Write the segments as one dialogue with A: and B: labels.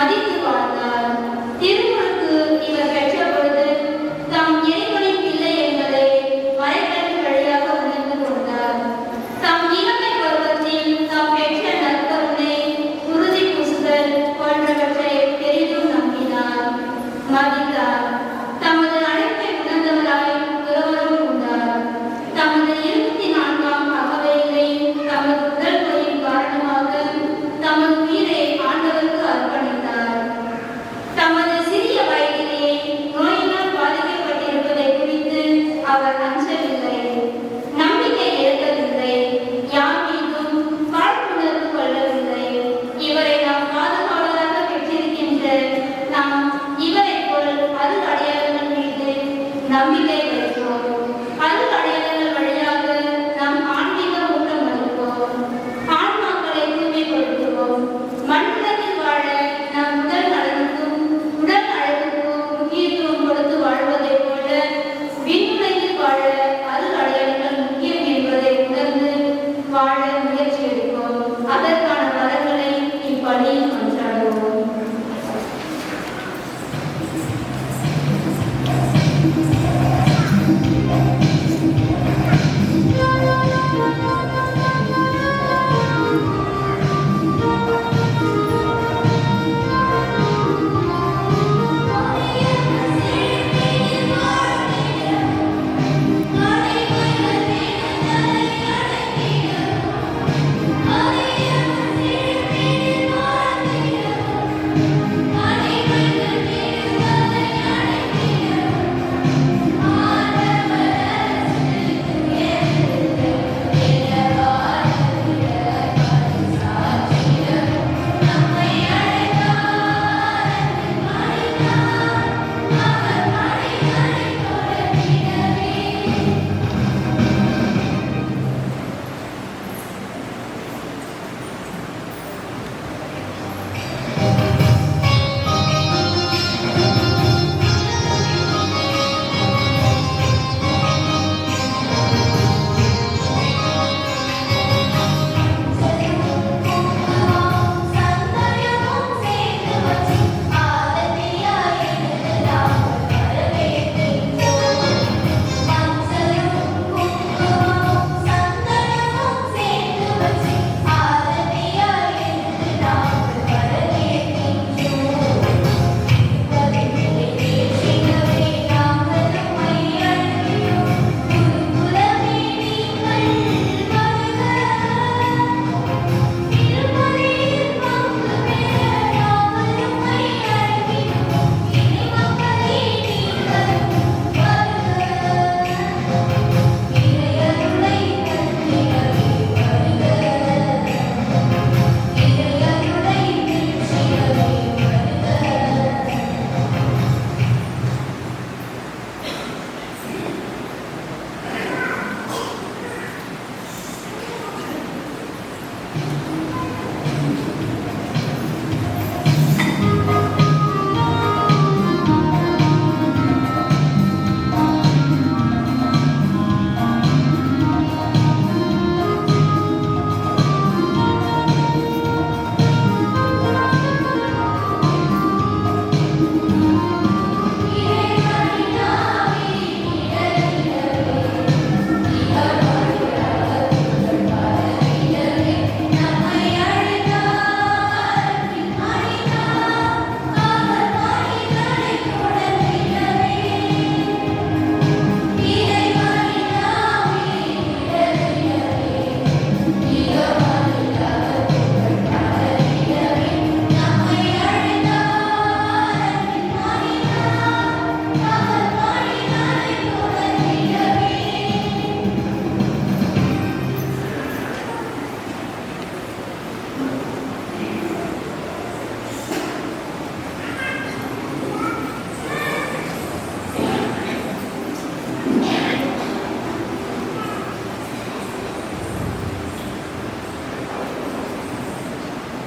A: மதித்து வாழ்ந்தார். திருமுழுக்கு இவர் பெற்ற பொழுது தாம் இறைவனின் பிள்ளை என்பதை மறைக்கல்வி வழியாக உணர்ந்து கொண்டார். தாம் இளமை பருவத்தில் தாம் பெற்ற நற்கருணை, உறுதி பூசுதல் போன்றவற்றை பெரிதும் நம்பினார், மதித்தார். தமது அழைப்பை உணர்ந்தவராய் துறவரம் கொண்டார். தமது 24ஆம் அகவையிலே தமது உடல் நோயின் காரணமாக தமது உயிரை ஆண்டவருக்கு அர்ப்பணித்தார். தமது சிறிய வயதிலேயே நோயினால் பாதிக்கப்பட்டிருப்பதை குறித்து அவர் அஞ்சவில்லை, நம்பிக்கை இழக்கவில்லை, யார் மீதும் காழ்ப்புணர்வு கொள்ளவில்லை. இவரை நாம் பாதுகாவலராக பெற்றிருக்கின்ற நாம் இவரை போல் அருள் அடையாளங்கள் மீது நம்பிக்கை வைப்போம். அருள் அடையாளங்கள் வழியாக நாம் ஆன்மீக ஊட்டம் அளிப்போம், ஆன்மாக்களை தூய்மைப்படுத்துவோம். மண்ணுலகில் வாழ நம் உடல் நலனுக்கும் உடல் அழகுக்கும் முக்கியத்துவம் கொடுத்து வாழ்வதை போல விண்ணுலகில் வாழ அருள் அடையாளங்கள் முக்கியம் என்பதை உணர்ந்து வாழ முயற்சி எடுப்போம். அதற்கான வரங்களை இப்படியில் கொண்டாடுவோம்.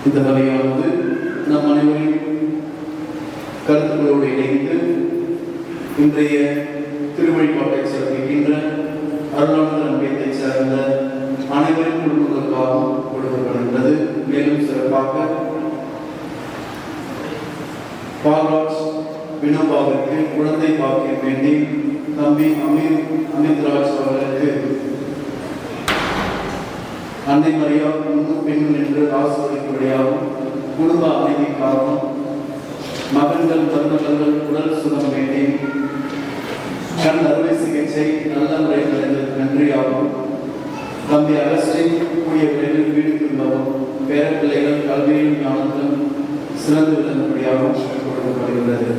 B: இந்த வகையானது நம் அனைவரின் கருத்துக்களோடு இணைந்து இன்றைய திருவழிபாட்டை சிறப்பிக்கின்ற அருளாளர் நம்பியத்தை சார்ந்த அனைவரின் குடும்பங்களுக்காகவும் கொடுக்கப்படுகின்றது. மேலும் சிறப்பாக பால்ராஜ் வினோபாவிற்கு குழந்தை பாக்கியம் வேண்டி தம்பி அமித்ராஜ் அவர்களுக்கு அன்னை மரியா முன்னும் பின்னும் என்று ஆசிரியர்களையாகவும் குடும்ப அமைதிக்காகவும் மகன்கள் மருமகள்கள் உடல் சுகம் வேண்டி கண் அறுவை சிகிச்சை நல்ல முறையில் நன்றியாகவும் தம்பி அகஸ்டின் கூடிய விரைவில் வீடு திரும்பவும் பேர பிள்ளைகள் கல்வியும் ஞானத்திலும் சிறந்து விளங்கும்படியாகவும் கொடுக்கப்படுகிறது.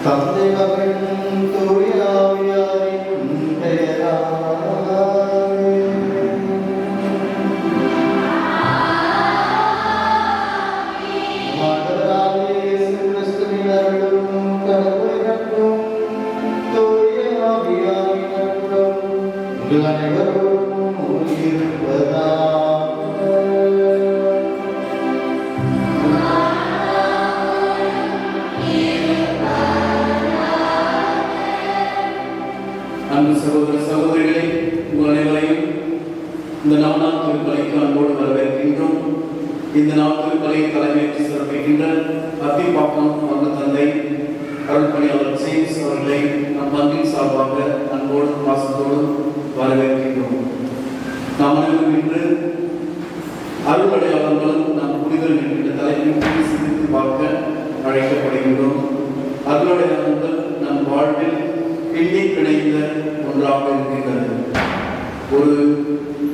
C: தந்தை மகன் தூய ஆவியாரின் பெயராலே ஆண்டவராகிய இயேசு கிறிஸ்துவின் அருளும் கடவுளின் அன்பும் தூய ஆவியாரின் அன்பும் உங்கள் அனைவரோடும் இருப்பதாக.
B: அன்பு சகோதர சகோதரிகளே, உங்கள் அனைவரையும் இந்த நான்காம் திருப்பலிக்கு அன்போடு வரவேற்கின்றோம். இந்த நாள் திருப்பலியை தலைமையேற்று சிறப்பிக்கின்ற அத்திப்பாக்கம் பங்கு தந்தை அருள் பணியாளர் ஜேம்ஸ் அவர்களை நம் பங்கின் சார்பாக அன்போடும் பாசத்தோடும் வரவேற்கின்றோம். நாம் அனைவரும் இன்று அருள் அடையாளங்களும் நம் புனிதர்கள் என்கின்ற தலைப்பில் சிந்தித்து பார்க்க அழைக்கப்படுகின்றோம். அருள் அடையாளங்கள் நம் வாழ்வில் பின்னி பிணைந்த ஒன்றாக இருக்கின்றது. ஒரு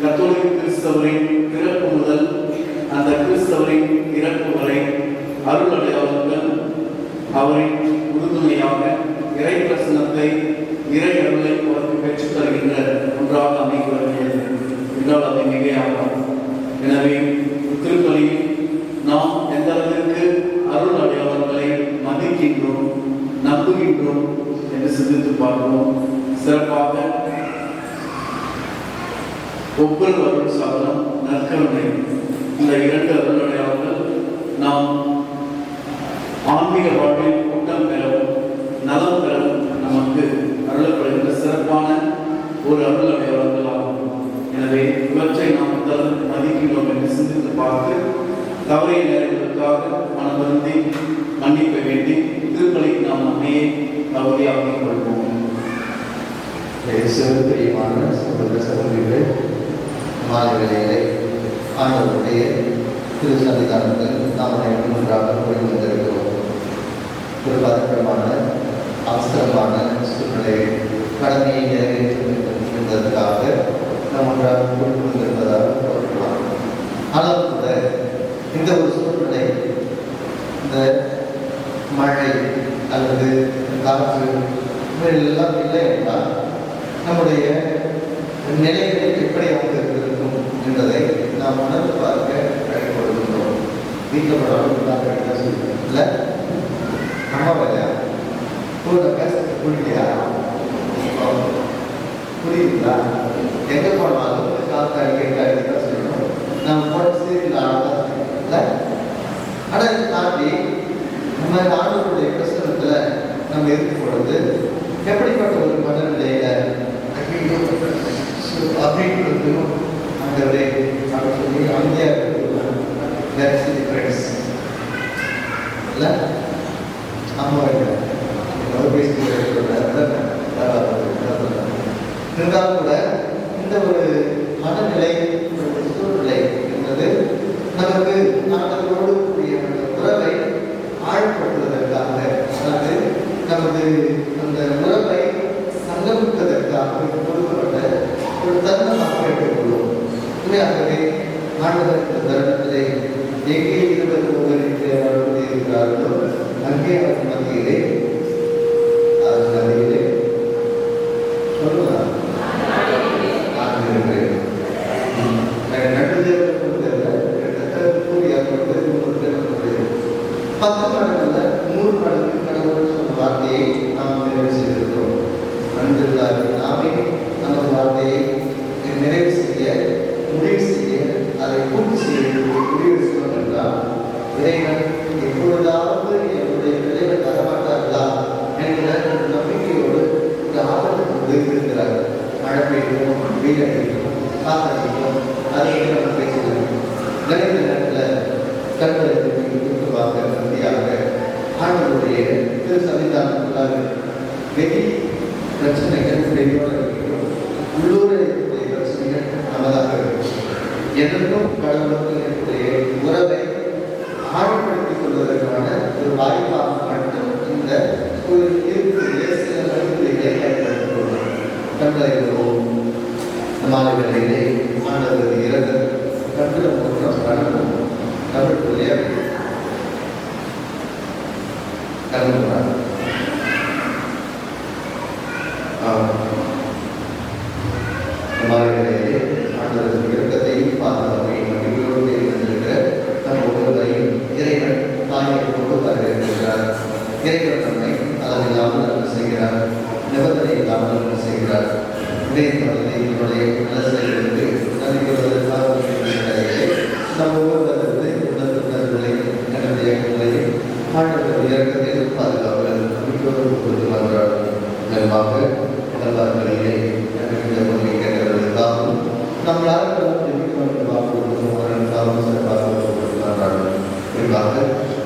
B: கத்தோலிக்க கிறிஸ்தவரின் பிறப்பு முதல் அந்த கிறிஸ்தவரின் இறப்பு வரை அருள் அடையாளங்கள் அவரின் உறுதுணையாக இறை பிரசனத்தை இறை அருளை அவருக்கு பெற்றுத் தருகின்ற ஒன்றாக அமைந்து வருகிறது என்றால் அதை மிகையாகும். எனவே திருப்பலியில் நாம் எந்த அளவிற்கு அருள் அடையாளங்களை மதிக்கின்றோம், நம்புகின்றோம் என்று சிந்தித்து பார்க்கிறோம். சிறப்பாக ஒவ்வொரு அருள் சாதனம் நற்கருணை, இந்த இரண்டு அருள் அடையாளங்கள் நாம் ஆன்மீக வாழ்வில் கூட்டம் பெறவும் நலம் பெறவும் நமக்கு அருளப்படுகின்ற சிறப்பான ஒரு அருள் அடையாளங்கள் ஆகும். எனவே இவற்றை நாம் மதிக்கின்றோம் என்று சிந்தித்து பார்த்து தவறிய நேரங்களுக்காக மனவருந்தி மன்னிக்க வேண்டி திருப்பலிக்கு நாம் நம்மையே தகுதியாக்கிக் கொள்வோம்.
C: பிரியமான சகோதர சகோதரிகளே, மாலை வேளையிலே ஆண்டவருடைய திரு சன்னிதானத்தில் நாம் அனைவரும் ஒன்றாக கூடி வந்திருக்கிறோம். ஒரு பதற்றமான அவசரமான சூழ்நிலை கடமையை நிறைவேற்றுவதற்காக நாம் ஒன்றாக கூடி வந்திருப்பதாக கூறலாம். ஆனால் கூட இந்த ஒரு சூழ்நிலை, இந்த மழை அல்லது காற்று எல்லாம் இல்லை என்றால் நம்முடைய நிலைகளை எப்படி அவங்க இருக்கும் என்பதை நாம் உணர்ந்து பார்க்க அழைக்கப்படுகின்றோம். வீட்டில் படம் சொல்லுவோம் இல்லை, அம்மா வேலையா புரியா புரியுதுங்களா? எங்கே போனாலும் காற்று அடிக்க சொல்லணும். நம்ம போன சீரியல் இல்லை. ஆனால் இதை தாண்டி நம்ம ஆண்டவருடைய பிரசனத்தில் நம்ம இருக்கும் பொழுது எப்படிப்பட்ட ஒரு மனநிலையில அப்படின்றது ஆண்டவரே அப்படின்னு சொல்லி அமைதியாக இல்லை அம்மா இருந்தாலும் கூட இந்த ஒரு மனநிலை சூழ்நிலை என்பது நமக்கு ஆண்டவரோடு கூடிய உறவை ஆழ்படுத்துவதற்காக அல்லது நமது அந்த உறவை சங்கமிப்பதற்காக கொடுக்கப்பட்ட ஒரு தருணமாக எடுத்துக்கொள்வோம். உண்மையாகவே ஆண்டவர் இந்த தருணத்திலே எங்கே 21 பேர் இருக்கிறார்களோ அங்கே அவர் மத்தியிலே நதியிலே சொல்லலாம் பத்து மடங்குல 100 மடங்கு கடவுள் சொன்ன வார்த்தையை நாம் நிறைவு செய்திருக்கிறோம். நாமே நமது வார்த்தையை நிறைவு செய்ய முடிவு செய்ய அதை பூர்த்தி செய்ய முடிவு செய்வோம் என்றால் இறைவன் எப்பொழுதாவது என்னுடைய விளைவை தரமாட்டார்களா என்கிற நம்பிக்கையோடு இந்த ஆபத்து கொண்டு இருக்கிறார்கள். மழை பெய்யும், வெயில் அடிக்கும், காற்றடிக்கும், அதை நம்ம பேசுகிறோம். நிறைந்த நேரத்தில் கண்களை வாங்க நம்பியாக ஆண்டவருடைய திரு சன்னிதானத்துள்ளாக வெளி பிரச்சனைகள் வெளியோடு இருக்கிறோம். உள்ளூரில் இருக்கக்கூடிய பிரச்சனைகள் நமதாக இருக்கும். எனக்கும் கடவுளுக்கும் இருக்கக்கூடிய உறவை ஆழப்படுத்திக் கொள்வதற்கான ஒரு வாய்ப்பாக மட்டும் இந்த இருக்கக்கூடிய சில வழிமுறைகளை பயன்படுத்திக் கொள்வோம். கண்டறிவோம். மாணவர்களிலே ஆண்டவர் இறந்த கண்டு மற்றும் கடவுள் தமிழ்க்குள்ளே கலந்துள்ளார். மாணவர்களிலே ஆண்டவர் இறக்கத்தையும் பாதுகாப்பையும் மகிழ்ச்சியோடு இருந்திருக்கிற நம் ஒவ்வொருவரையும் இறைவன் தாயை கொண்டு வரவேற்கிறார். இறைவன் நம்மை அளவில்லாமல் நன்மை செய்கிறார். நிபந்தனை இல்லாமல் நன்மை செய்கிறார். என்னுடைய நலசெயலுக்கு நன்றிவதற்காக நம் ஒவ்வொருவருக்கு உணர்வுகளை என்னுடைய நிலையில் ஆண்டவர் இறக்கத்தையும் பாதுகாவல் நம்பிக்கையோடு கொடுத்து வந்தார்கள். நன்றாக நல்வார்களிலே இந்த முறையை கேட்டவர்களுக்காகவும் நம்மளால் வாக்கு கொடுக்கும் சிறப்பாக கொடுக்கிறார்கள். குறிப்பாக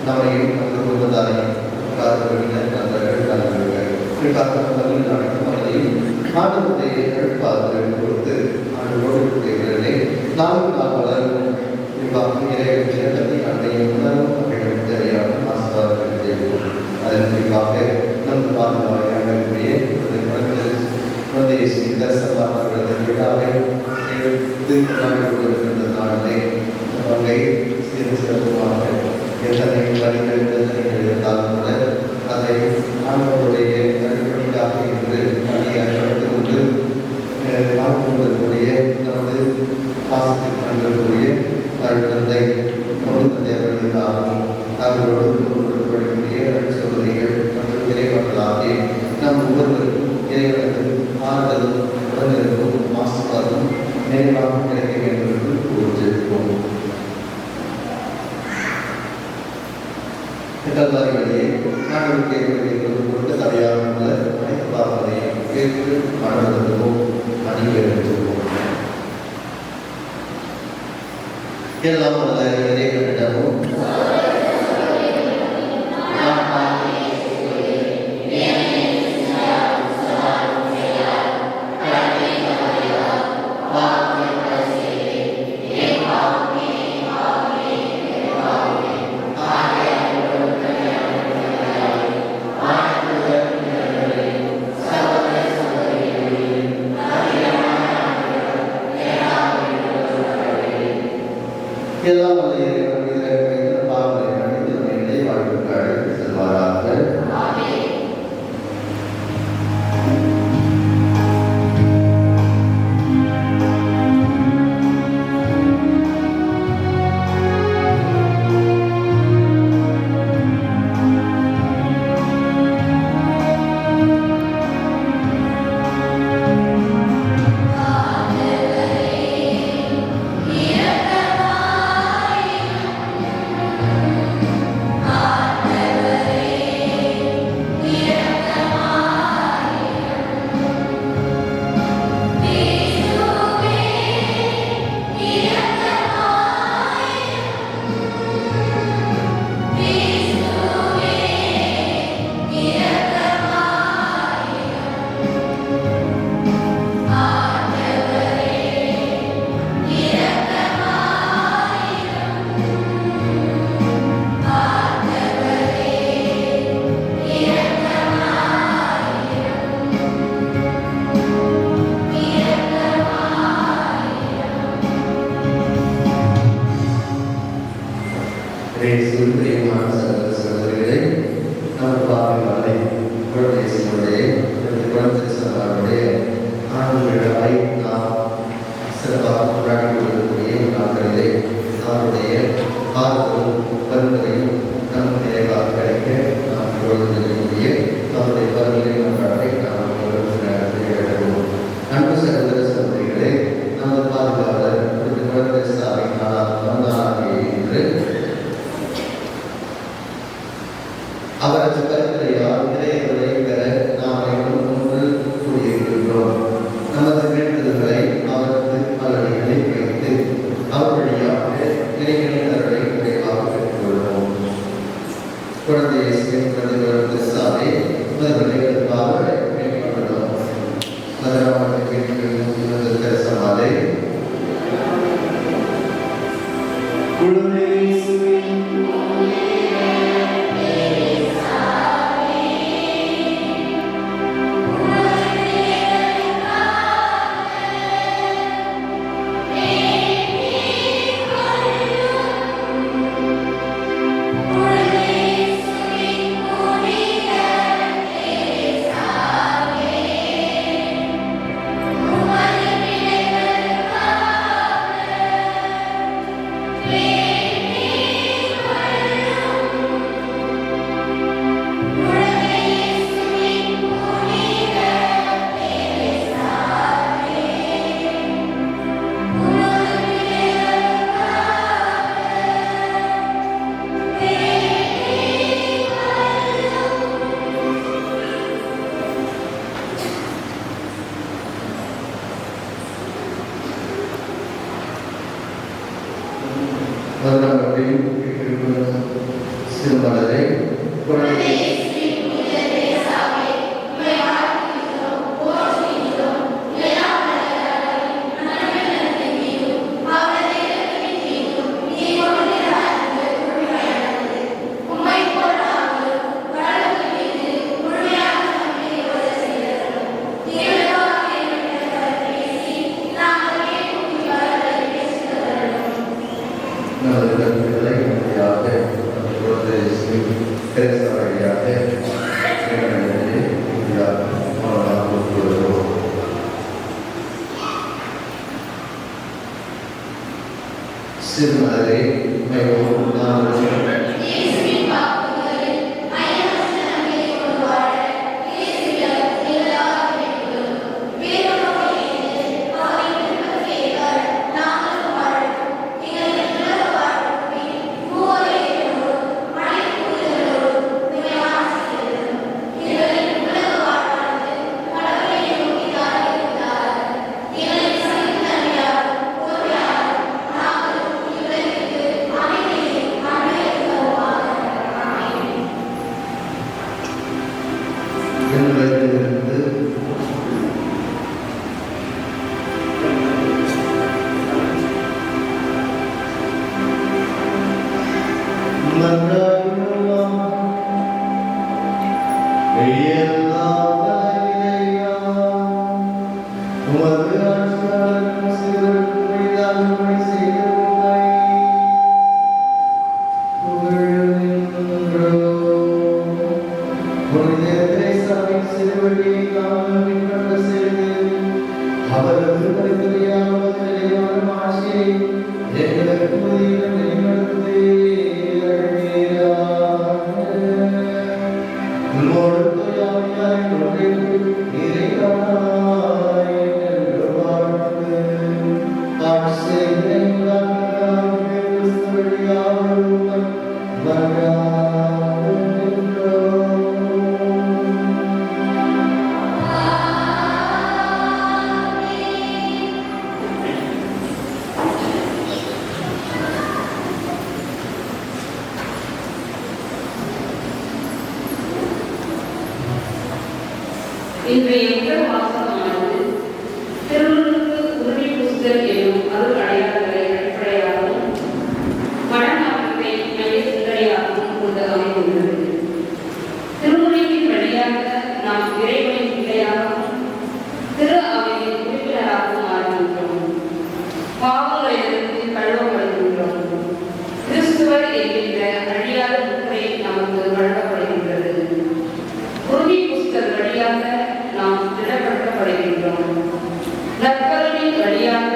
C: நம்மையும் நமது குடும்பத்தாரையும் காதலினர் நண்பர்கள் நண்பர்கள் குறிப்பாக நம்மளில் நடக்கும் அவரையும் ஆண்டவருடைய எழுப்பாளர்கள் கொடுத்து ஆண்டோடு நாளும் நாள் வளரும். குறிப்பாக இறக்கத்தை அன்றைய உணர்வும் அவர்களுக்கு தேவையான ஆசிர்வாதங்கள் செய்வோம். அதன் குறிப்பாக நமது பாதுகாவலர்களுடைய குழந்தையை செய்த சவால்களது விழாவை எடுத்து கொண்டிருக்கின்ற நாளிலே பங்கை சிறு சிறப்புமாக எத்தனை வழிகள் இருந்தாலும் கூட அதை ஆண்டவருடைய நடைமுறையாக இன்று பணியாற்றி கொண்டு வாழ்க்கக்கூடிய நமது பாசத்தில் கண்டக்கூடிய தந்தை தேவர்களுக்காகவும் அவர்களோடு கொடுக்கக்கூடிய சோதனைகள் மற்றும் இறைவர்களாகவே நம் ஒவ்வொருவருக்கும் இறைவனது ஆறுதலும் உடனிருக்கும் ஆசீர்வாதம் நிறைவாக கிடைக்க வேண்டும் என்று கூறியிருப்போம். வழியே நாங்கள் கேட்க தடையாக உள்ள அனைத்து பாவங்களையும் கேட்டு மனதிற்கும் அணிவெடுத்துவோம். எல்லாம் அல்ல இறைவனிடமும் எல்லாம் அல்ல இறைவன் பாவங்களை மன்னித்து நம்மை வாழ்வுக்கு அழைத்து செல்வாராக. அவரது கருத்துரையால் இறைவனை பெற நாம் அனைவரும் ஒன்று கூடியிருக்கின்றோம். நமது வேண்டுதல்களை அவரது பலனைகளை மதுராவட்டையும் சிறுமலரை குழந்தை சிறுமலரை
D: இன்றைய முதல் வாசகமானது திருமுழுக்கு உறுதி புஸ்தல் என்னும் அருள் அடையாளங்களை அடிப்படையாகவும் மனமாற்றத்தை மைய சிந்தனையாகவும் கொண்டு அமைந்துள்ளது. திருமுறையின் வழியாக நாம் இறைவனின் பிள்ளையாகவும் திரு அவையின் உறுப்பினராகவும் ஆகின்றோம். பாவங்களிலிருந்து கழுவப்படுகின்றோம். கிறிஸ்துவர் என்கின்ற அழியாத முத்திரை நமக்கு வழங்கப்படுகின்றது. உறுதி புஸ்தல் வழியாக நாம் திடப்படுத்தப்படுகின்றோம். நற்கருவின் வழியாக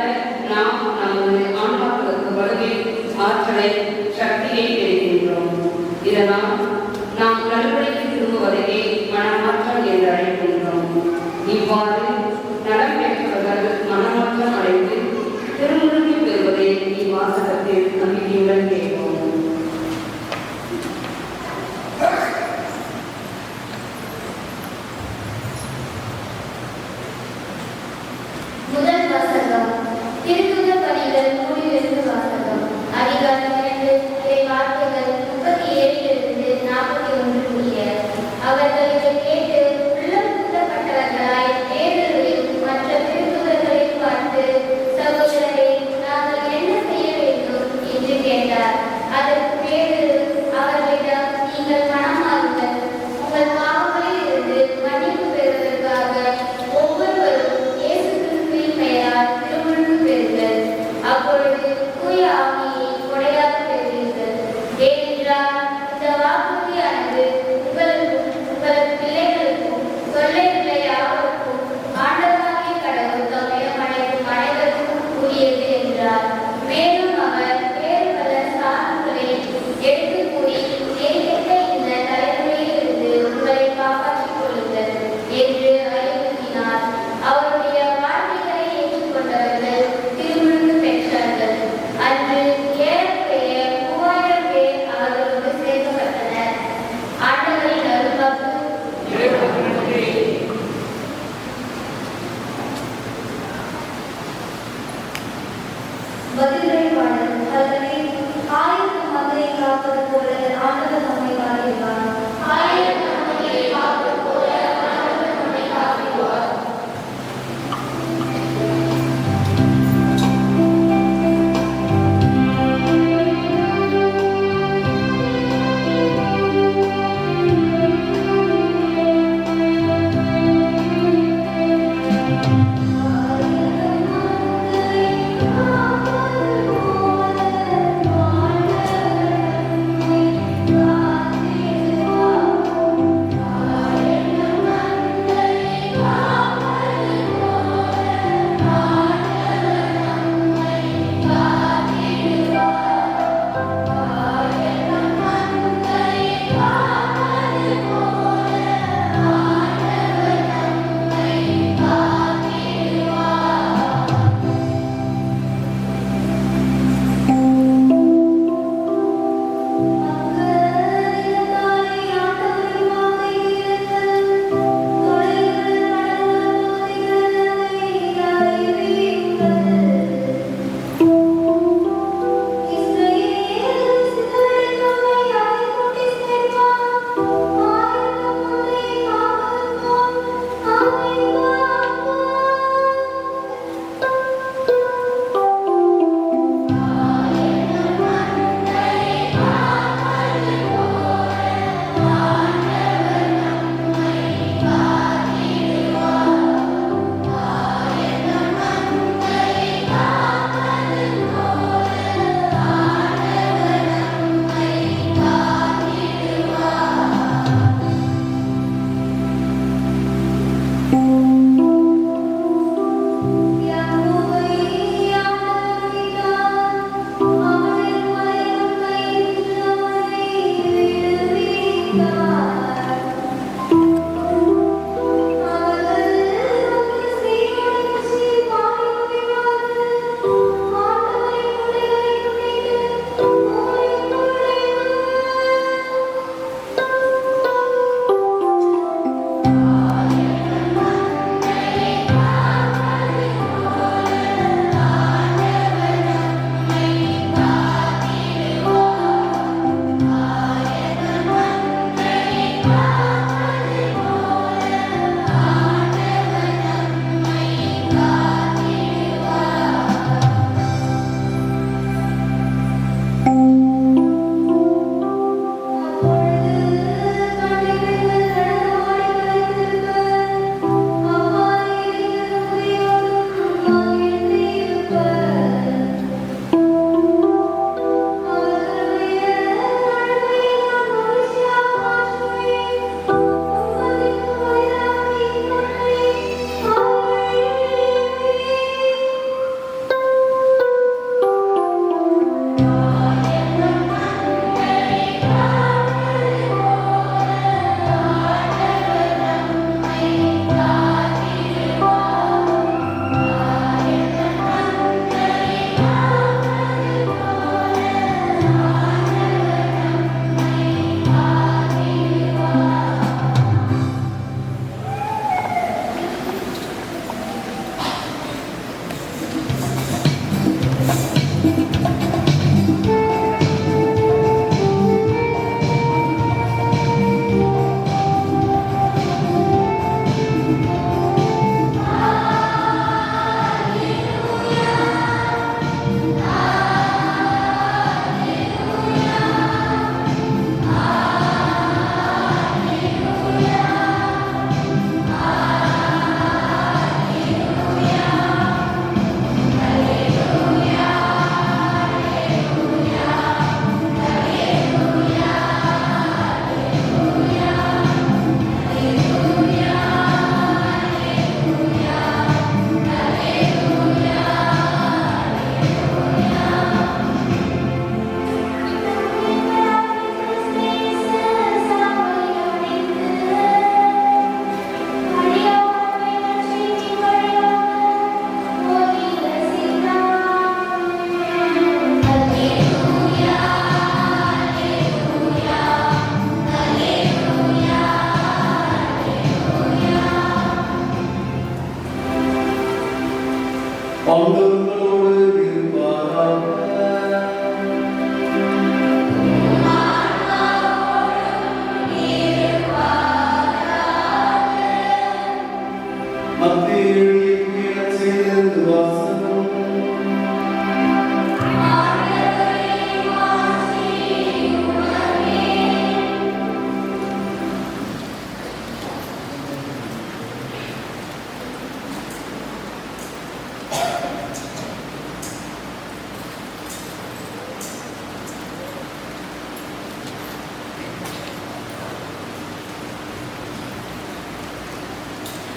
D: நாம் நமது ஆன்மாக்களுக்கு வலுவை, ஆற்றலை, சக்தியை பெறுகின்றோம். இதனால் நாம் நல்வழிக்கு திரும்புவதையே மனமாற்றம் என்று அழைக்கின்றோம். இவ்வாறு நலம் பெற்றவர்கள் மனமாற்றம் அடைந்து திருமுழுக்கு பெறுவதை இவ்வாசகத்தில் நம்பிக்கையுடன் கேட்போம்.
A: முதல் வாசகம் திருத்துதர் பணிகள் நூலிலிருந்து வாசகம். அதிகாரம் 2 இறை வார்த்தைகள் 37 41 முடிய. அவர்கள் இதை கேட்டு உள்ளம் தூண்டப்பட்டவர்களாய் பேதுருவையும் மற்ற திருத்துதர்களையும் பார்த்து, சகோதரரே, நாங்கள் என்ன செய்ய வேண்டும் என்று கேட்டார். அதற்கு பேதுரு அவர்களிடம், நீங்கள் மனமாறுங்கள், உங்கள் பாவங்களில் இருந்து மன்னிப்பு பெறுவதற்காக ஒவ்வொருவரும் இயேசு கிறிஸ்துவின் பெயரால் திருமுழுக்கு பெறுங்கள். அப்பொழுது தூய ஆவியை கொடையாக பெறுவீர்கள். ஏனென்றால் இந்த வாக்குறுதியானது உங்களுக்கும் உங்களது பிள்ளைகளுக்கும் தொல்லைகளை யாவருக்கும் ஆண்டவராகிய கடவுள் தம்மிடம் அழைக்கும் அனைவருக்கும் கூறியது என்றார். மேலும் அவர் வேறு பல சான்றுகளை எடுத்து கூறி, நேரிட்ட இந்த தலைமுறையிலிருந்து உங்களை காப்பாற்றிக் கொள்ளுங்கள் என்று அறிவுறுத்தினார். அவருடைய வார்த்தைகளை ஏற்றுக்கொண்டவர்கள் திருமுழுக்கு பெற்றார்கள். அன்று ஏறக்குறைய 3000 பேர் அவர்களோடு சேர்க்கப்பட்டனர். ஆண்டவரின் அருள்வாக்கு. பதிலுரை பாடல். அவர்களே,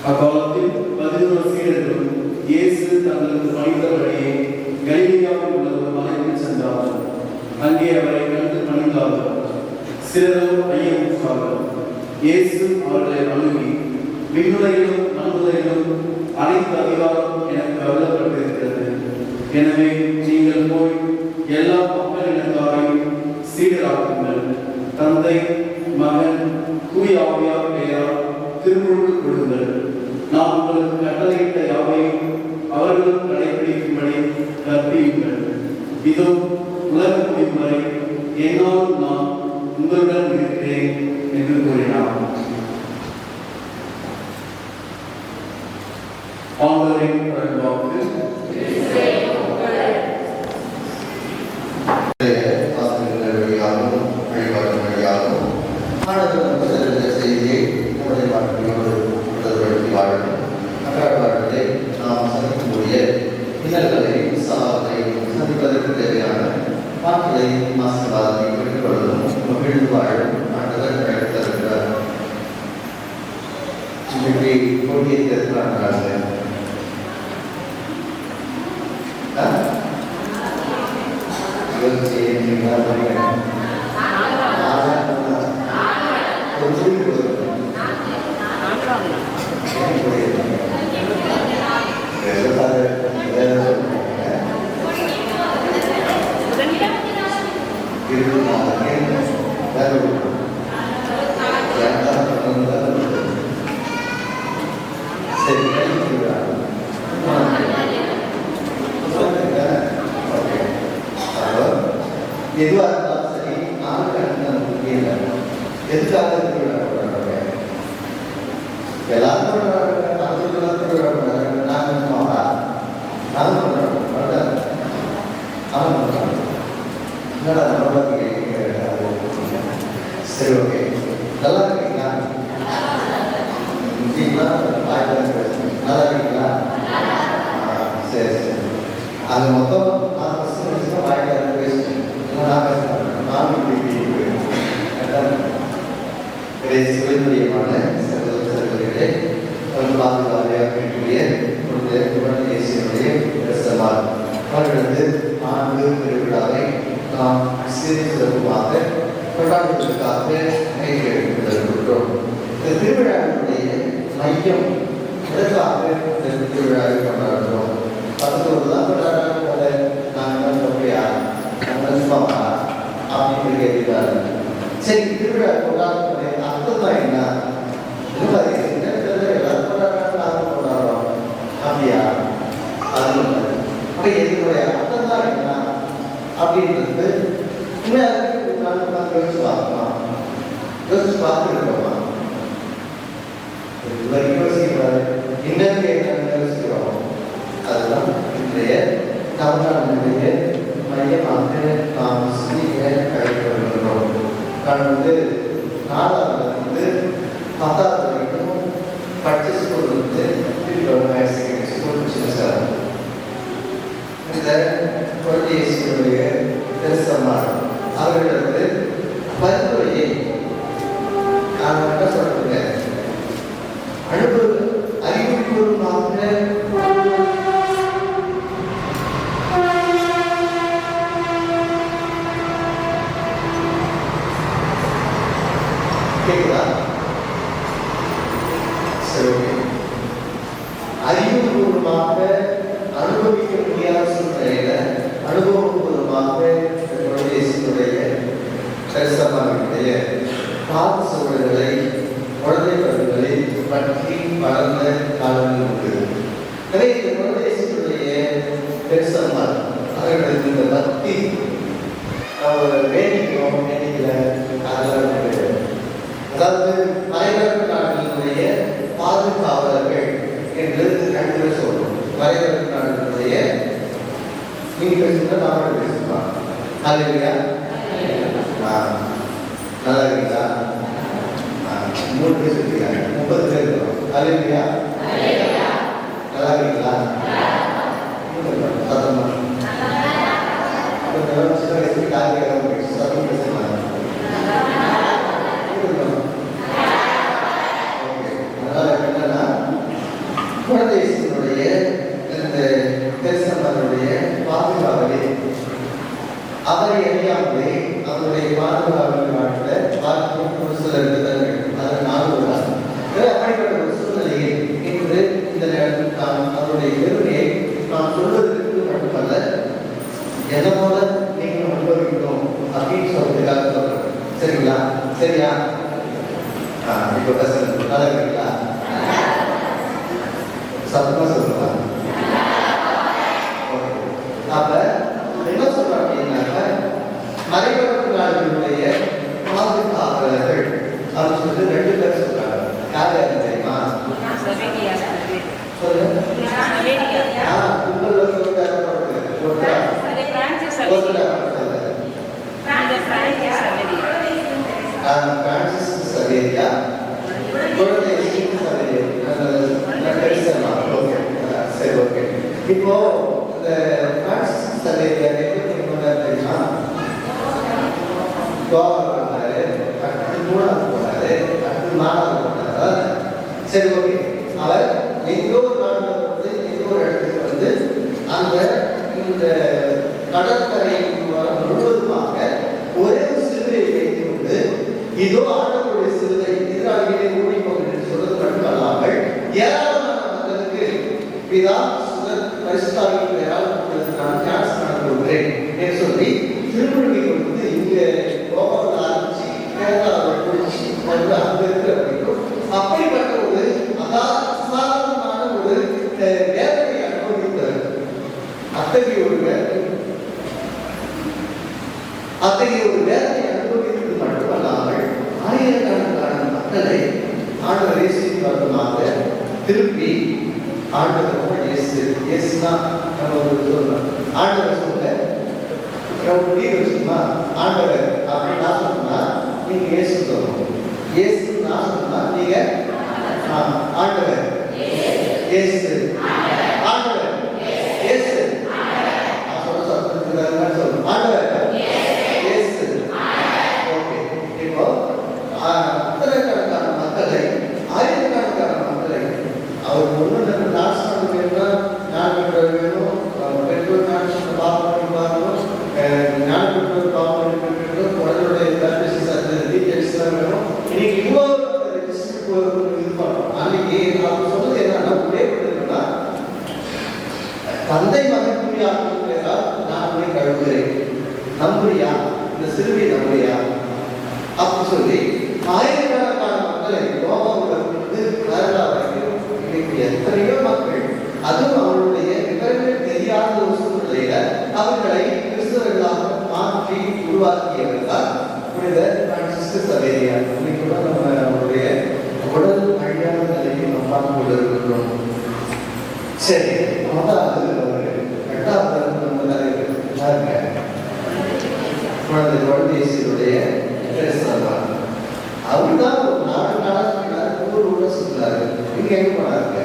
B: அக்காலத்தில் 11 சீடர்களும் இயேசு தங்களுக்கு பணித்த வழியே கலிலேயாவில் உள்ள ஒரு மலைக்கு சென்றார்கள். அங்கே அவரை கண்டு பணிந்தார்கள். சிலரோ ஐயமுற்றார்கள். இயேசு அவர்களை அணுகி, விண்ணுலகிலும் மண்ணுலகிலும் அனைத்து அதிகாரம் எனக்கு அருளப்பட்டிருக்கிறது. எனவே நீங்கள் போய் எல்லா மக்கள் இனத்தாரையும் சீடராக்குங்கள். தந்தை, மகன், தூய ஆவியார் பெயரால் திருமுழுக்கு கொடுங்கள். நான் உங்களுக்கு கட்டளையிட்ட யாவையும் அவர்களும் கடைபிடிக்கும்படி கற்பியுங்கள். இதோ உலக முடியும் வரை என்னாலும் நான் உங்களுடன் இருக்கிறேன் என்று கூறினார். ஆண்டவரின் வாக்கு.
C: எதுவாக இருந்தாலும் சரி, நானும் முக்கியம் எதுக்காக எல்லாரும் சரி, ஓகே. நல்லா இருக்கீங்களா? நல்லா இருக்கீங்களா? சரி சரி. அது மொத்தம் வாய்க்காக பேசுகிறேன். சிவனுடையமான சகோதரர்களே, அவர்களது ஆண்டு திருவிழாவை நாம் சிறப்பாக கொண்டாடுவதற்காக இருக்கிறோம். இந்த திருவிழாவினுடைய மையம் எதற்காக இந்த திருவிழாவை கொண்டாடுறோம்? 11 தான் கொண்டாடுறாங்க போல, நாங்கள் அப்படியா அப்படின்னு கேட்கிறாரு. சரி, திருவிழா கொண்டாடுறது அர்த்தம் தான் என்ன? எல்லாரும் கொண்டாடுறாங்க, நாங்கள் கொண்டாடுறோம் அப்படியா? அது அப்ப என்னுடைய அர்த்தம் தான் என்ன அப்படின்றது யோசிச்சு பார்க்கலாம். யோசிச்சு பார்த்துருக்கோமா? யோசிக்கிறாரு. இன்னும் யோசிக்கிறோம். அதுதான் இன்றைய தமிழ்நாட்டினுடைய மையமாக நாம் சிந்திக்க கழிக்கிறோம். நான் 4வது 10வது வரைக்கும் படிச்ச ஸ்கூல் ஹையர் செகண்டரி ஸ்கூல் சின்ன. இந்த குழந்தைய திருசம்மாள் அவர்களது பரிந்துரையை நான் என்ன சொல்றேன், அறிவுபூர்வமாக கேட்குதா? சரி, ஓகே. அறிவுபூர்வமாக அனுபவிக்க முடியாத சூழ்நிலையில அனுபவபூர்வமாக சரிசமானுடைய பாத சூழல்களை குழந்தை பருவங்களை பற்றி வளர்ந்த காலங்கள் உண்டு. எனவே இந்த குழந்தைய பெருசம்மாள் அவர்களுக்கு இந்த பக்தி வேண்டிக்கிறோம், வேண்டிக்கல அதெல்லாம் கிடையாது. அதாவது மலைநாட்டு நாடுகளுடைய பாதுகாவலர்கள் என்று 2 பேர் சொல்றோம். மலைநாட்டு நாடுகளுடைய நீங்க பேசுனா நாம பேசலாம். அல்லையா? நல்லா இருக்கீங்களா? 3 பேர் இருக்கீங்க, 30 பேர் இருக்கிறோம். அல்லையா? நல்லா இருக்கீங்களா? சத்தமா சின்ன வயசுக்கு காலையில் சத்தம் பேசலாம். அதனால என்னன்னா அவரை அறியாமலே அவருடைய பாதுகாவல் நாட்டில் பார்க்கும் ஒரு சில விதங்கள் அதை நான் அப்படிப்பட்ட ஒரு சூழ்நிலையில் இன்று இந்த நேரத்தில் நான் அவருடைய பெருமையை நான் சொல்வதற்கு மட்டுமல்ல என்ன போல நீங்கள் அனுபவிக்கணும் அப்படின்னு சொல்றதுக்காக சொல்றேன். சரிங்களா? சரியா? இப்போ பசங்க நல்லா இருக்கீங்களா? சத்தமா சொல்லலாம். அப்ப என்ன சொல்றோம் அப்படின்னாக்க மறைபரப்பு நாடுகளுடைய பாதுகாவலர்கள் அப்படின்னு சொல்லிட்டு 2 பேர் சொல்றாங்க. யார் யாரு தெரியுமா? சொல்லுங்க. உங்களோட பிரான்சிஸ் சவேரியா, சரி, ஓகே. இப்போ இந்த பிரான்சிஸ் சவேரியா தெரியுமா? கோவா போனாரு, அடுத்து 3வது போனாரு, அடுத்து 4வது போனாரு. சரி, ஓகே. அவர் எங்கோ ஒரு நாட்டில் வந்து எங்கோ ஒரு இடத்துக்கு வந்து அந்த இந்த கடற்கரை முழுவதுமாக ஒரே ஒரு சிலுவையை வைத்து கொண்டு இதோ ஆண்டவருடைய சிலுவை எதிராளிகளை ஓடிப்போம் என்று சொல்வது மட்டுமல்லாமல் ஏராளமான மக்களுக்கு பிதா சுதன் பரிசுத்தாவின் பெயரால் உங்களுக்கு நான் ஞானஸ்நானம் கொடுக்கிறேன் என்று சொல்லி திருமுழுகை கொடுத்து இங்கே கோபாவில் ஆரம்பிச்சு கேரளாவில் குடிச்சு வந்து அங்கே இருக்கிற வரைக்கும் அப்படிப்பட்ட ஒரு அசாதாரணமான ஒரு வேதனை அனுபவித்தவர். அத்தகைய ஒரு வேதனை அனுபவித்தது மட்டுமல்லாமல் ஆயிரக்கணக்கான மக்களை ஆண்டவர் இயேசுவாக திருப்பி ஆண்டவர் இயேசுனா நம்ம ஒரு சொல்லணும். ஆண்டவர் சொல்ல முடிவு வச்சுமா ஆண்டவர் அப்படின்னு நான் சொன்னா நீங்க இயேசு சொல்லணும். இயேசு நான் சொன்னா நீங்க ஆண்டவர் இயேசு ஆண்டவர் இயேசு சொல்லணும். ஆண்டவர் இயேசு. ஓகே. இப்போ அத்தனைக்கணக்கான மக்களை ஆயிரக்கணக்கான மக்களை அவர் ஒன்று நாசனம் வேணும், ஞான வேணும், பெற்றோர் ஞான பாவம் பார்க்கணும், ஞான பெற்றோர் பாவம் வேண்டும், குழந்தையுடைய தர்பிசி டீச்சர்ஸ் வேணும். இன்னைக்கு இவ்வளோ இது பண்ணணும். அன்னைக்கு அவர் சொன்னது என்னன்னா உடையப்பட்டிருக்குன்னா தந்தை மகன் புரியாதால் நான் உன்னை கழுவுகிறேன், நம்புறியா? இந்த சிறுவை நம்புறியா? அப்படி சொல்லி ஆயிரக்கணக்கான மக்களை கோபாவிலிருந்து கேரளா வரைக்கும் இன்னைக்கு எத்தனையோ மக்கள், அதுவும் அவருடைய விவரங்கள் தெரியாத ஒரு சூழ்நிலையில அவர்களை கிறிஸ்தவர்களாக மாற்றி உருவாக்கியவர்கள் புனித பிரான்சிஸ் சவேரியா. இன்னைக்கு கூட நம்ம அவருடைய உடல் அழியாத நிலையை நம்ம பார்த்து கொண்டிருக்கிறோம். சரி, முதலாவது இரண்டாவது நம்ம குழந்தை இயேசுடைய அவர் தான் ஒரு 4 நாளாக சொன்னார், ஊர் சொன்னாரு. நீங்க எங்க போனாருங்க?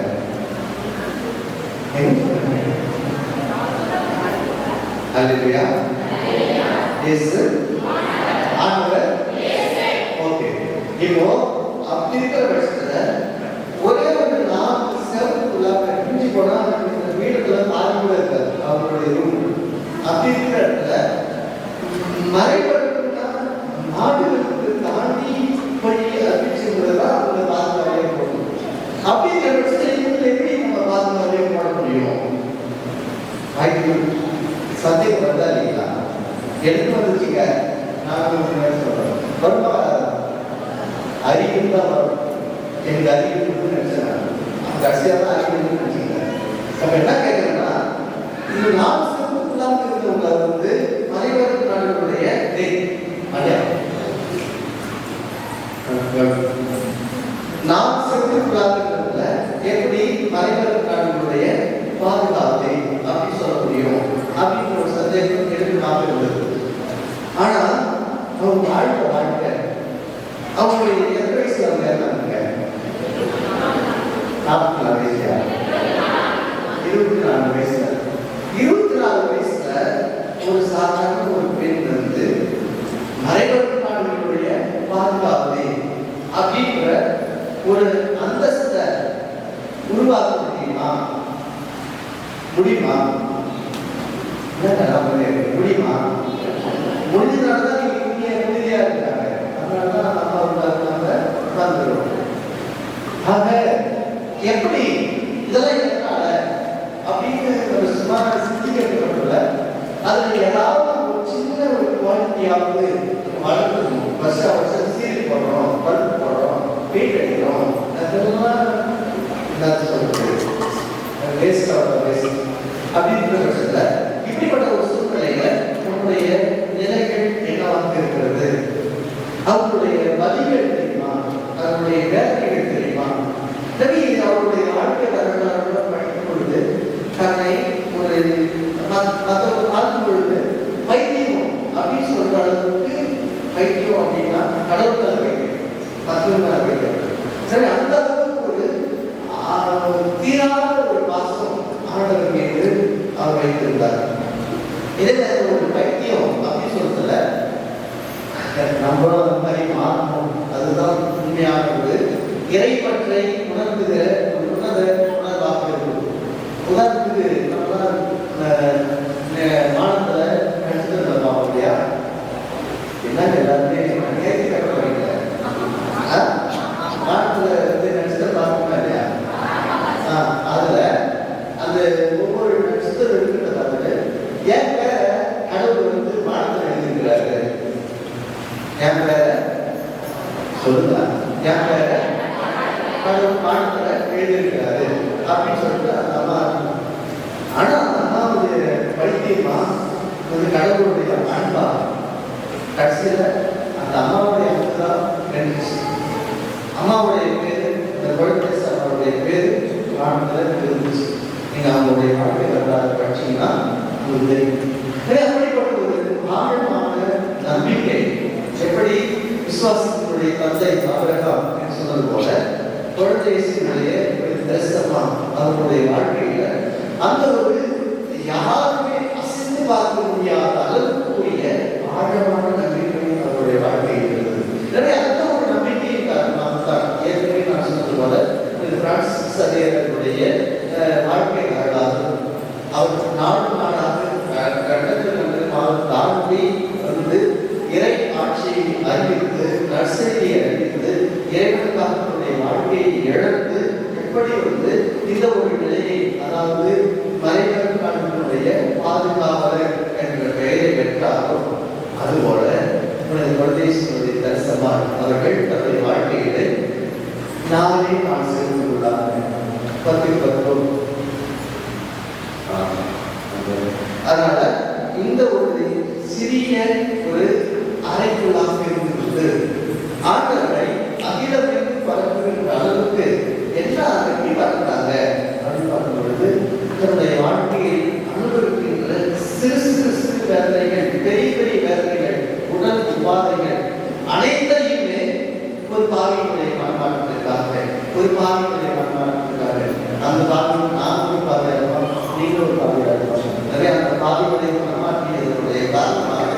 C: அல்லேலூயா. இயேசு ஆண்டவர். ஓகே. இப்போ அப்படி இருக்கிற பட்சத்துல ஒரே ஒரு 4 செவத்துக்குள்ள பிரிஞ்சு போனா இந்த வீடுக்குள்ள பாதி கூட இருக்காது அவருடைய ரூம். அப்படி இருக்கிற இடத்துல மறைபடுத்தா நாடுகளுக்கு தாண்டி போய் அறிவிச்சுதான் அவங்க பாதுகாப்பே போடணும். அப்படிங்கிற பட்சத்தில் எப்படி நம்ம பாதுகாப்பே போட முடியும்? வாய்ப்பு சந்தேகம் வந்தா இல்லைங்களா? எனக்கு வந்துச்சுங்க. நான் சொல்றேன் ரொம்ப அறிவு தான் வரும். எனக்கு அறிவு நினைச்சேன் கடைசியாக தான் அறிவு நினைச்சுக்கிறேன். நம்ம என்ன கேட்கறேன்னா, இந்த 4 செவத்துக்குள்ளாக இருந்தவங்க வந்து மறைவரப்பு நாடுகளுடைய அடையாளம். 4 செவத்துக்குள்ளாக இருக்கிறதுல எப்படி மறைவரப்பு நாடுகளுடைய பாதுகாப்பை அப்படி சொல்ல முடியும் அப்படின்னு ஒரு சந்தேகம் எதிர்பார்க்க உள்ளது. ஆனா அவங்க வாழ்க்கை அவங்களுடைய எந்த வயசுல அவங்க இருந்தாங்க? 44 வயசுல 24 வயசுல 24 வயசுல ஒரு சாதாரண ஒரு பெண் வந்து மறைவரப்பு நாடுகளுடைய பாதுகாப்பை அப்படின்ற ஒரு அந்தஸ்தை உருவாக்க முடியுமா? முடியுமா? முடியுமா? எப்படியாவது வளர்க்கணும், வருஷம் சீரி போடுறோம், பல்ப் போடுறோம், பெயிண்ட் அடிக்கிறோம், அதெல்லாம் என்ன சொல்றது வேஸ்ட் அப்படின்ற பட்சத்தில் இப்படிப்பட்ட ஒரு சூழ்நிலையில நம்முடைய நிலைகள் என்னவாக இருக்கிறது, அவருடைய வழிகள் தெரியுமா, அவருடைய வேலைகள் தெரியுமா? நபி அவருடைய வாழ்க்கை வரலாறு படிக்கும் பொழுது தன்னை ஒரு பார்க்கும் பொழுது பைத்தியம் அப்படின்னு சொல்ற அளவுக்கு பைத்தியம் அப்படின்னா கடவுள் வைக்கிறேன், மற்றவர்கள் வைக்கிறேன். சரி, அந்த அளவுக்கு ஒரு தீராத ஒரு பாசம் ஆண்டவர் மீது அவர் வைத்திருந்தார். இதே ஒரு பைத்தியம் அப்படின்னு சொல்றதுல நம்மளும் அந்த மாதிரி மாறணும். அதுதான் உண்மையான ஒரு இறைப்பற்றை உணர்ந்துகிற ஒரு உணர்வாக இருக்கும். உதாரணத்துக்கு நம்மளாம் மானத்துல நினைச்சுட்டு இருந்தோம் இல்லையா? என்னங்க எல்லாருமே கேட்க வைக்கல, மானத்துல நினைச்சுட்டு பார்க்கணும் இல்லையா? அதுல அந்த ஒவ்வொரு நட்சத்திரம் இருக்கிறது என் பேர கடவுள் வந்து மானத்துல எழுதியிருக்கிறாரு. என் பேர சொல்லுங்க, என் பேர கடவுள் மானத்துல எழுதியிருக்கிறாரு அப்படின்னு சொல்லிட்டு அந்த அம்மா. ஆனா அந்த அம்மாவுடைய பைத்தியமா வந்து கடவுளுடைய அன்பா கடைசியில அந்த அம்மாவுடைய அன்பு தான் நினைச்சு அம்மாவுடைய பேரு அந்த குழந்தை அவருடைய பேரு மானத்துல இருந்துச்சு. நீங்க அவங்களுடைய வாழ்க்கை வரலாறு படிச்சீங்கன்னா உங்களுக்கு தெரியும். அப்படிப்பட்ட ஒரு ஆழமான நம்பிக்கை, எப்படி விசுவாசத்தினுடைய தந்தை ஆபிரகாம் என்று சொன்னது போல குழந்தையினுடைய தரிசனமா அவருடைய வாழ்க்கையில அந்த ஒரு யாருமே அசைந்து பார்க்க முடியாத அளவுக்குரிய ஆழமான நம்பிக்கை அவருடைய வாழ்க்கையில் இருந்தது. எனவே அந்த ஒரு நம்பிக்கையின் காரணமாக தான் ஏற்கனவே நான் சொன்னது போல பிரான்சிஸ் சதேவருடைய வாழ்க்கை வரலாறு அவர் நாடாக கண்டத்தில் தாண்டி வந்து இறை ஆட்சியை அறிவித்து நற்செய்தியை அறிவித்து இறைவனுக்காக வாழ்க்கையை இழந்து எப்படி வந்து இந்த ஒரு நிலையை, அதாவது மறைவனுடைய பாதுகாவலர் என்ற பெயரை பெற்றாலும் அதுபோல குழந்தைகளுடைய தரிசனமாக அவர்கள் தன்னுடைய வாழ்க்கையிலே நாளே நான் சேர்ந்து கொள்ளார்கள் 10 அதனால இந்த ஒரு சிறிய ஒரு அறைக்குள்ளாக இருந்திருந்து ஆண்டவரை அகிலத்திற்கு பரப்புகின்ற அளவுக்கு என்ன அறைக்கு வளர்ந்தாங்க அப்படின்னு பார்க்கும் பொழுது தன்னுடைய வாழ்க்கையை அனுபவிக்கின்ற சிறு சிறு சிறு வேதனைகள், பெரிய பெரிய வேதனைகள், உடல் உபாதைகள் அனைத்தையுமே ஒரு பாவிகளுடைய மனமாற்றத்திற்காக அந்த பாவி நான் ஒரு பாவியாக நீங்கள் ஒரு பாவியாக நிறைய அந்த பாவிகளை மனமாற்றியதனுடைய காரணமாக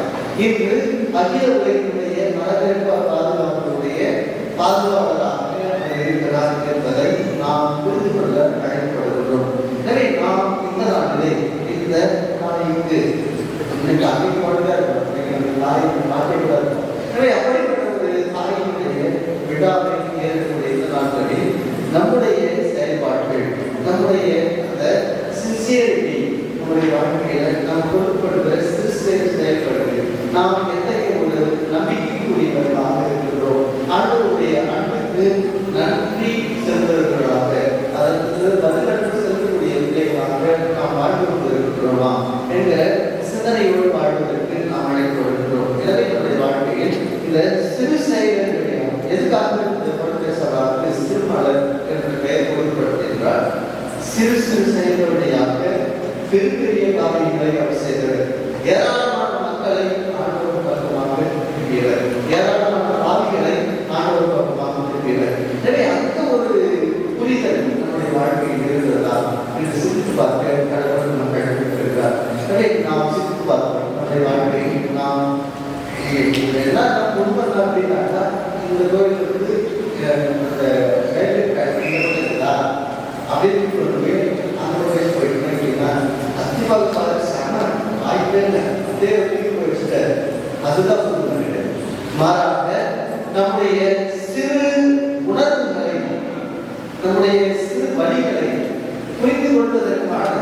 C: இன்று அகில உலகினுடைய மனதிற்கு பாதுகாப்புடைய பாதுகாவலராக இருக்கிறார் என்பதை நாம் புரிந்து கொள்ள அழைக்கப்படுகிறோம். எனவே நாம் இந்த நாளிலே இந்த தாய்க்கு இன்னைக்கு அமைப்போடு தாய்க்கு மாற்றிவிடாது. எனவே அப்படிப்பட்ட ஒரு தாயினுடைய விழாவை ஏற்கக்கூடிய இந்த நாட்களில் நம்முடைய செயல்பாடுகள், நம்முடைய அந்த சின்சியரிட்டி, நம்முடைய வாழ்க்கையில நாம் கொடுக்கப்படுகிற சிறு சிறு செயல்பாடுகள், நாம் எத்தகைய ஒரு நம்பிக்கைக்குரியவர்களாக இருக்கிறோம், ஆண்டவருடைய அன்புக்கு நன்றி செலுத்துவர்களாக, அதற்கு பதிலற்று செலுத்தக்கூடிய பிள்ளைகளாக நாம் வாழ்ந்து கொண்டிருக்கிறோமா என்கிற சிந்தனையோடு வாழ்வதற்கு நாம் அழைக்கப்படுகிறோம். எனவே நம்முடைய வாழ்க்கையில் இந்த சிறு செயல்கள் எதுக்காக இந்த குழந்தை சபாவுக்கு சிறுமலர் என்ற பெயர் கொடுக்கப்படுகின்றார். சிறு சிறு செயல்களுடையாக பெரிய பெரிய காரியங்களை அவர் செய்தவர். ஏராளமான மக்களை ஆண்டவர் பக்கமாக திருப்பியவர், ஏராளமான பாவிகளை ஆண்டவர் பக்கமாக திருப்பியவர். எனவே அந்த ஒரு புரிதல் நம்முடைய வாழ்க்கையில் இருக்கிறதா என்று சிந்தித்து பார்க்க கடவுள் நம்ம கண்டுபிடித்திருக்கிறார். எனவே நாம் சிந்தித்து பார்க்கிறோம் நம்முடைய வாழ்க்கையில் நாம் எல்லாம் உண்மை அப்படின்னாக்கா இந்த கோயிலுக்கு அந்த அப்படின்னு சொல்லுவே அந்த கோயில் போயிட்டு அப்படின்னா அத்திவால் பார்த்து செம வாய்ப்பே இல்லை, தேவைக்கு போயிடுச்சுட்டாரு. அதுதான் சொல்லுங்க. மாறாக நம்முடைய சிறு உணர்வுகளை, நம்முடைய சிறு வழிகளை புரிந்து கொள்வதற்கான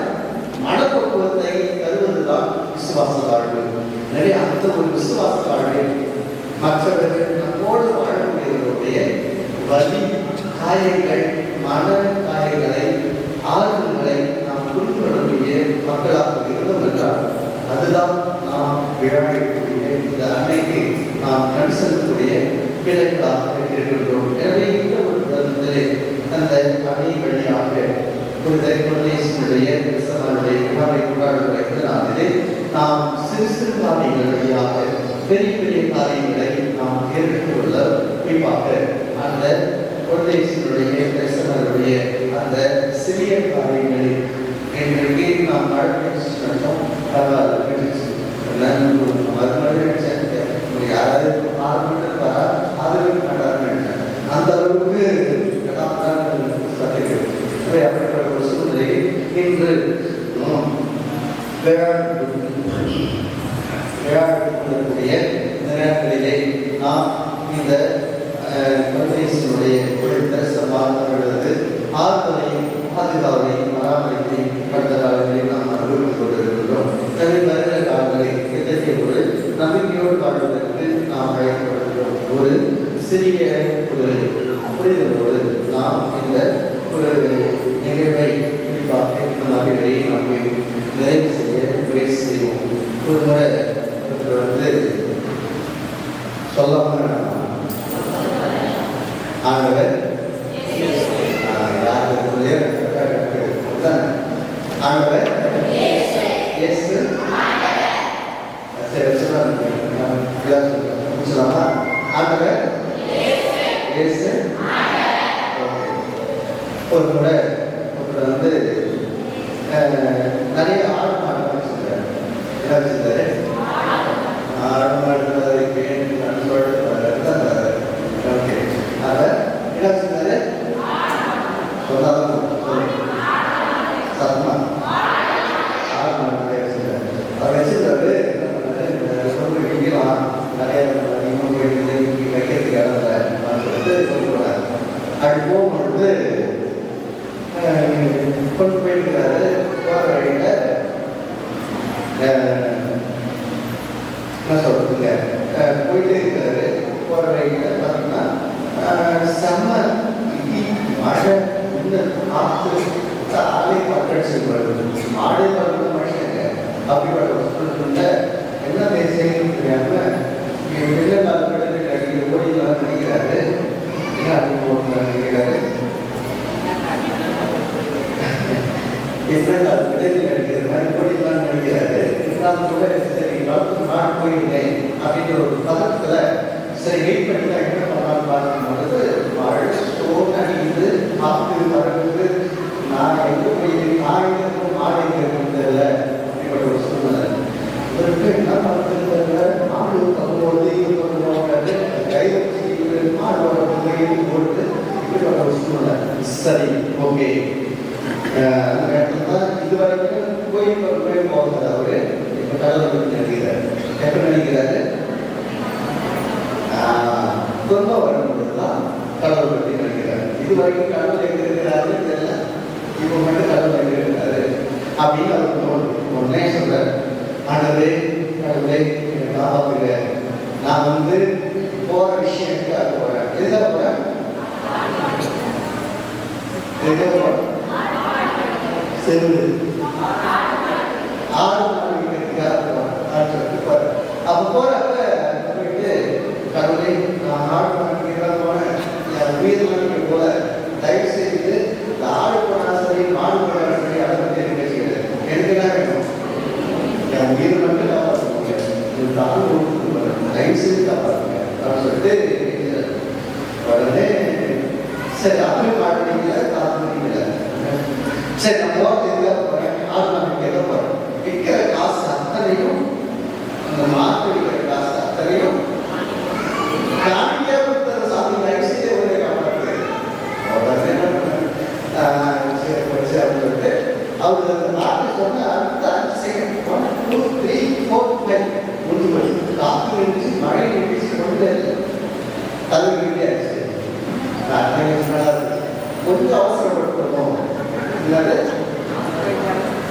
C: மனப்பக்குவத்தை தருவதுதான் விசுவாச வாழ்வு. நிறைய அந்த அந்த ஒரு விசுவாச வாழ்வை மற்றவர்கள் நம்மோடு வாழக்கூடியவர்களுடைய வலி காயங்கள் மன காயங்களை ஆறுதல்களை நாம் புரிந்து கொள்ளக்கூடிய மக்களாக இருந்தோம் என்றால் அதுதான் நாம் விழாக்கக்கூடிய இந்த அன்னைக்கு நாம் கண் செலுத்தக்கூடிய பிள்ளைகளாக இருக்கின்றோம். எனவே இந்த ஒரு தருணத்திலே அந்த அணை வழியாக குழந்தைகளுடைய விழாவை கொண்டாடுகிற இந்த நாளிலே நாம் சிறு சிறு காரியங்கள் வழியாக பெரிய பெரிய காரியங்களை நாம் ஏற்றுக் கொள்ள குறிப்பாக அந்த குழந்தைகளுடைய கிறிஸ்தவர்களுடைய அந்த சிறிய காரியங்களை எங்களுக்கு நாம் நடத்தோம். யாராவது 6 மீட்டர் வரா ஆதரவு மாட்டாருன்னு அந்த அளவுக்கு அப்படிப்பட்ட ஒரு சூழ்நிலை இன்று விளையாடக்கூடிய நேரங்களிலே நாம் இந்த குழந்தைகளுடைய தரிசனமானது ஆறுதலையும் பாதுகாவலையும் பராமரிப்பையும் கடந்த காலங்களில் நாம் அனுபவித்துக் கொண்டிருக்கிறோம். வருகிற காலங்களில் எத்தகைய ஒரு நம்பிக்கையோடு வாழ்வதற்கு நாம் அழைக்கப்படுகிறோம். ஒரு சிறிய ஒரு புரிதலோடு நாம் இந்த ஒரு நிகழ்வை குறிப்பாக இந்த நம்பிக்கையை நாம் நிறைவு செய்ய முயற்சி செய்வோம். ஒரு முறை சொல்லாமல் ஆண்டவர் ஆண்டவர் சொல்லலாமா? ஆண்டவர் ஒரு முறை வந்து நிறைய ஆடு மாடு சொல்றாரு. என்ன செஞ்சாரு? ஆடு மாடு ஓகே. அவர் என்ன செஞ்சாரு? சொல்லாதான் சத்தமா ஆடு மாடு வச்சிருக்காரு. அவர் வச்சிருக்காரு என்ன பண்ணாரு? ரொம்ப இங்கெல்லாம் நிறைய வைக்கிறதுக்கு இடம் சொல்லிட்டு சொல்லுவாங்க. அப்படி போகும்பொழுது கொண்டு போயிருக்கிறாரு. போகிற வழியில் என்ன சொல்றதுங்க போயிட்டே இருக்காரு. போகிற வழியில் பார்த்தீங்கன்னா செம்ம மழை காற்று ஆலை பக்கடிச்சு வருது. ஆடை பறந்து மனுஷங்க அப்படிப்பட்ட ஒரு சூழ்நிலை என்ன செய்யணும்னு தெரியாம வெள்ள காலத்தில் ஓடிலாம் நினைக்கிறாரு. என்ன அப்படி நினைக்கிறாரு? கிடைக்கிற மாதிரி ஓடிலாம் நினைக்கிறாரு. இருந்தாலும் கூட சரி மாடு போயிருந்தேன் அப்படின்ற ஒரு பதத்துல சரி வெயிட் பண்ணி தான் என்ன பண்ணாலும் பார்க்கும்போது மழை ஸ்டோன் அடிக்குது, காற்று பறக்குது. நான் எங்கே போயிருக்கேன், நான் எங்கே இருக்கும், மாடு எங்கே இருக்குன்னு தெரியல. அப்படிப்பட்ட ஒரு சூழ்நிலை இவருக்கு என்ன பண்ணுறது? மாடு பகும்போது இது பண்ணுவாங்க கைது மாடோட போட்டு இப்படிப்பட்ட ஒரு சூழ்நிலை. சரி ஓகே. அந்த இடத்துல தான் இது வரைக்கும் கோயில் போகிறது. அவரு இப்போ கடவுள் நினைக்கிறாரு. எப்போ நினைக்கிறாரு? துன்ப வரும்பொழுது தான் கடவுள் பற்றி நினைக்கிறாரு. இது வரைக்கும் கடவுள் எங்கே இருக்கிறாருன்னு தெரியல. இப்போ மட்டும் கடவுள் எங்கே இருக்கிறாரு அப்படின்னு அவருக்கு தோணும். உடனே சொல்றாரு, ஆண்டவரே கடவுளே காப்பாற்றுங்க. நான் வந்து போற விஷயத்துக்கு அது போறேன். எதுதான் போறேன்? செல்லு ஆறு அப்ப போறப்ப போயிட்டு கடவுளை நான் ஆடு மாட்டிக்கிறதா போனேன். என் உயிர் போல தயவு செய்து இந்த ஆடு போனா சரி மாடு போனா சரி அதை பற்றி எனக்கு பேசுகிறது. எனக்கு என்ன வேணும்? என் உயிர் மட்டும் காப்பாற்றுங்க. இந்த ஆடு தயவு செய்து காப்பாற்றுங்க அப்படின்னு சொல்லிட்டு உடனே சரி அப்படி மாட்டினீங்களா காப்பாற்றுனீங்களா? சரி நான் போகிறதுக்கு போகிறேன். ஆடு மாட்டுக்கு எதை போகிறேன்? விற்கிற காசு அத்தனையும் அந்த மாட்டு விற்கிற காசு அத்தனையும் காணிக்கா கொடுத்த சாமி நைட்ஸே ஒரே காப்பாற்று. உடனே என்ன பண்ணேன்? சரி போச்சு அப்படின்னு சொல்லிட்டு அவர் அந்த மாட்டு சொன்ன அடுத்த 5 செகண்ட் 1 2 3 4 5 முடிஞ்சு போச்சு. காற்று நின்றுச்சு, மழை நின்றுச்சு, கொண்டு தள்ளி விட்டியாச்சு. கொஞ்சம் அவசரப்பட்டுருக்கோம். இல்லாத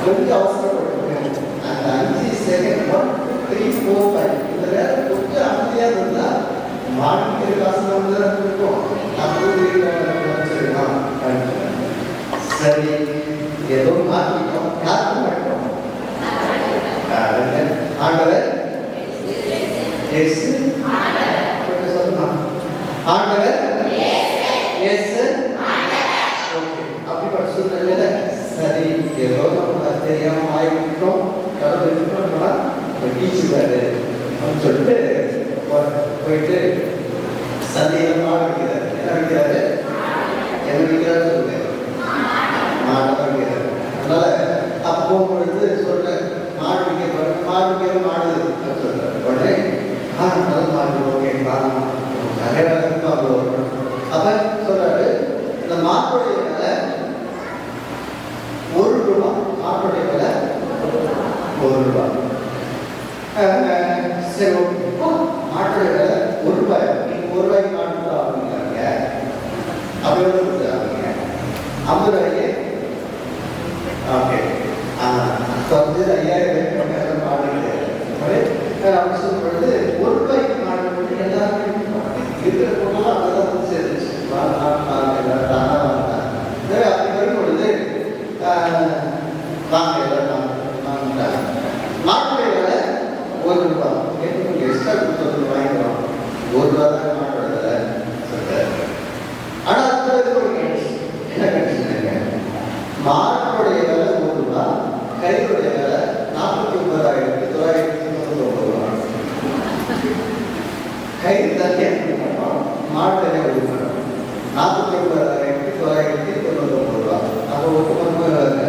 C: கொஞ்சம் அவசரப்பட்டுருக்கோம். அந்த 5 செகண்ட் 1 2 3 4 5 இந்த மாட்டுக்கு காசு வந்து இருக்கும். சரி, ஏதோ மாற்றிட்டோம். யாருக்கு மாட்டோம்? ஆண்டவர் இயேசு. சொல்லலாம், ஆண்டவர் இயேசு. ஓகே, அப்படிப்பட்ட சூழ்நிலையில சரி ஏதோ நம்ம தெரியாம ஆகிட்டோம், கடவுள் இருக்கோம்னா டீச்சுவாரு அப்படின்னு சொல்லிட்டு போயிட்டு சந்தையில் மாடு வைக்கிறாரு. என்ன வைக்கிறாரு? என்ன வைக்கிறாரு சொல்லுங்க. மாடு வைக்கிறாரு. அதனால அப்போ போகும்பொழுது சொல்றேன், மாடு வைக்க மாடு மாடு சொல்றாரு. உடனே நல்ல மாடு ஓகே நிறைய அவ்வளோ. அப்ப சொல்றாரு, இந்த மாட்டுடைய விலை ₹1. மாட்டுடைய விலை ₹1. சரி, மாட்டுடைய விலை ₹1. நீங்க ₹1 மாட்டு ஆகுங்க. அப்ப எவ்வளவு கொடுத்துருக்காங்க? ₹50. ஓகே, வந்து 5000 மாடு அப்படி சொல்லும் பொழுது ₹1 மாடு எல்லாருமே இருக்கிற பொருளாக அதான் வந்து சேர்ந்துச்சு. அப்படி வரும் பொழுது வாங்க எல்லாம் மாட்டுடைய விலை ₹1. கொஞ்சம் எக்ஸ்ட்ரா கொடுத்து வாங்கிக்கிறோம். ₹1 தான் மாட்டோட விலை சொல்றாரு. ஆனா அதுக்கு ஒரு கண்டிஷன். என்ன கண்டிஷன்? மாட்டுடைய விலை ₹1, கயிறுடைய விலை 49,999. கயிறு தனியா கொடுக்கணும், மாடு தனியா கொடுக்கணும். 49,999. அப்போ ஒட்டுமொத்தமாக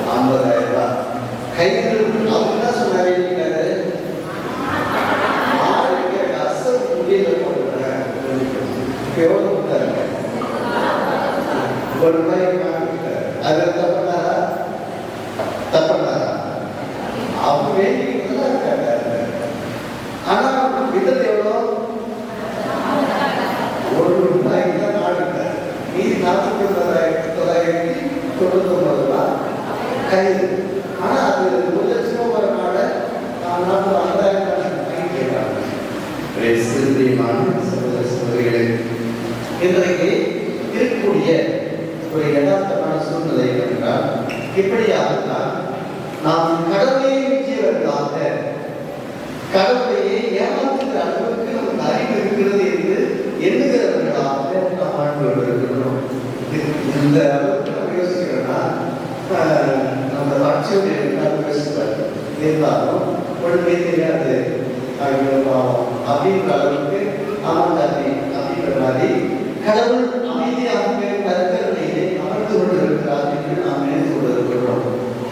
C: ₹50,000. கயிறு அவர் என்ன சொன்னாரு? மாடுக்கு அசல் முடியல போடுறேன். எவ்வளவு கொடுத்தாருங்க? ₹1 மாட்டுக்கிட்டாரு. அது தப்பனாரா? தப்பனாரா? அவங்க வேண்டி நல்லா இருக்காங்க. ஆனா விதத்தை எவ்வளோ? ₹1 தான் மாடுக்கிட்டாரு. மீதி 49,999 கயிறு. ஆனா அது ₹1,00,000 வர மாடை 50,000 கேட்கிறாங்க. சகோதரிகளே, இன்றைக்கு இருக்கக்கூடிய ஒரு யதார்த்தமான சூழ்நிலை என்றால் இப்படியாகத்தான் நாம் கடவுளையே மிஞ்சியவர்களாக, கடவுளையே ஏமாற்றுகிற அளவுக்கு நமக்கு அறிவு இருக்கிறது என்று எண்ணுகிறவர்களாக நாம் வாழ்ந்து கொண்டிருக்கிறோம். இந்த அளவுக்கு நம்ம யோசிக்கிறோம்னா நம்ம ஆட்சியோடு பேசுவார் இருந்தாலும் ஒன்றுமே தெரியாது அப்படின்ற அளவுக்கு ஆமாந்தாண்டி அப்படின்ற மாதிரி கடவுள் அமைதியாக கருத்தரணையை அமர்ந்து கொண்டிருக்கிறார் என்று நாம் நினைத்து கொண்டிருக்கிறோம்.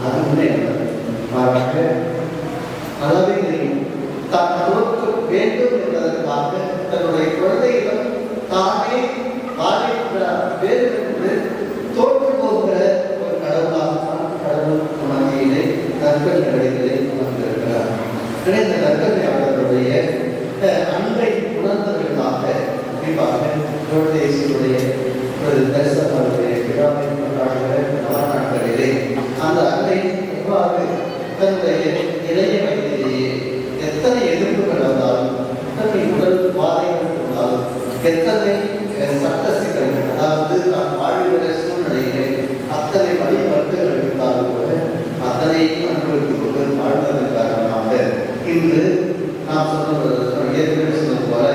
C: அது உண்மை மாறாக நல்லாவே தெரியும். தான் நமக்கு வேண்டும் என்பதற்காக தன்னுடைய குழந்தைகளும் தானே பாதிக்கிறார் வேண்டும் என்று தோற்று போகிற ஒரு கடவுளாகத்தான் கடவுள் மனையிலே நற்கல்விகளை உணர்ந்திருக்கிறார். இந்த நற்கல்வியாளர்களுடைய அன்பை உணர்ந்தவர்களாக குறிப்பாக குழந்தைகளுடைய ஒரு தரிசனங்களுடைய விழாவை கொண்டாடுகிற நவநாட்களிலே அந்த அன்பை எவ்வாறு தன்னுடைய இளைய வயதிலேயே எத்தனை எதிர்ப்புகள் வந்தாலும், எத்தனை உடல் பாதைகள் இருந்தாலும், எத்தனை சட்ட சிக்கல்கள், அதாவது நான் வாழ்கிற சூழ்நிலையிலே அத்தனை வழி மருத்துவர்கள் இருந்தாலும் கூட அத்தனையும் அனுபவித்துக் கொண்டு வாழ்வதன் காரணமாக இன்று நாம் சொன்னது போல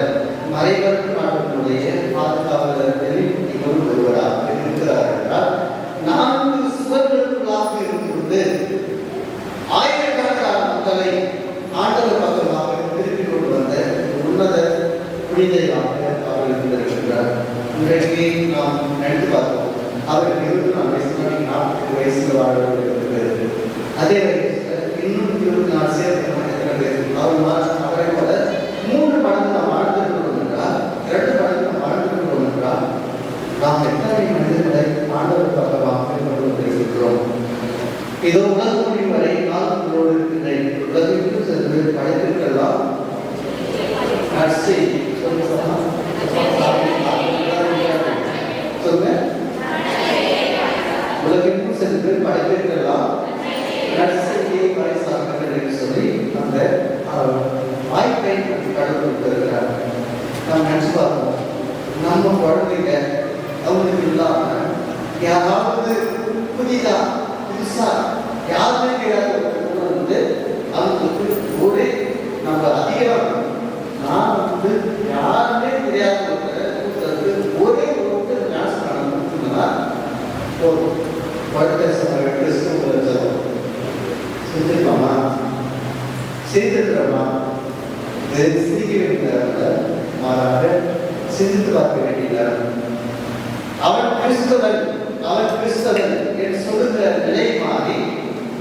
C: மறைவற்ற நாட்டினுடைய பாதுகாவலர்களில் இவர் ஒருவராக இருக்கிறார் என்றால் 4 சுவர்களுக்குள்ளாக இருந்து ஆயிரக்கணக்கான மக்களை ஆண்டவர் பக்கமாக திருப்பி கொண்டு வந்த உன்னத புனிதையாக அவர் இருந்திருக்கிறார். இன்றைக்கு நாம் நினைத்து பார்த்தோம், அவருக்கு 24 வயசு, 40 வயசுல வாழ்வதற்கு அதே வயசுல இன்னும் 24 சேர்த்து அவரை போல 3 மடங்கு நாம் வாழ்ந்திருக்கிறோம் என்றால், 2 மடங்கு நாம் வாழ்ந்திருக்கிறோம் என்றால், நாம் எத்தனை மனிதர்களை ஆண்டவர் பக்கமாக கொண்டு வந்திருக்கிறோம். இதோ உலக முடிவு வரை நாளோடு இருக்கின்றேன். உலகிற்கு சென்று படைத்திருக்கலாம் சொல்லுங்க. உலகிற்கு சென்று படைத்திருக்கலாம் குழந்தைங்க அவங்களுக்கு இல்லாமல் யாராவது புதுசா யாருமே கிடையாது வந்து அவங்களுக்கு ஒரே நம்ம அதிகம் நான் வந்து யாருமே தெரியாத ஒரே ஒருத்தர் ஞாபகம் நடந்துச்சுன்னா ஒரு செஞ்சிருக்கோமா செய்திருக்கிறோமா சிரிக்க வேண்டிய மாறாக சிந்தித்து பார்க்க வேண்டிய அவன் கிறிஸ்தவன் என்று சொல்லுகிற நிலை மாறி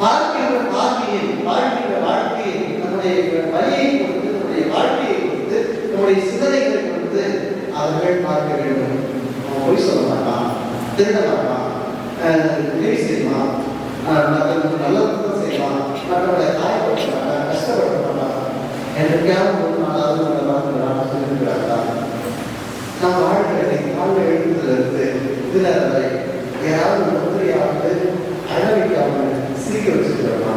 C: பார்க்கின்ற வாழ்க்கையை நம்முடைய வழியை கொடுத்து நம்முடைய வாழ்க்கையை கொடுத்து நம்முடைய சிந்தனைகளை கொடுத்து அவர்கள் பார்க்க வேண்டும். அவன் பொய் சொல்ல மாட்டான், திருட மாட்டான், உதவி செய்வான், மற்றவங்களுக்கு நல்லதுதான் செய்வான், மற்றவர்களை காயப்படுத்த மாட்டான், கஷ்டப்படுத்த மாட்டான். எனக்காக ஒரு நாளாவது நான் சொல்லியிருக்கிறார்களா? நான் வாழ்க்கை காலையில் எழுந்ததிலிருந்து இதுல யாராவது ஒன்றையாவது அழவைக்காமல் சிரிக்க வச்சுக்கிறோமா?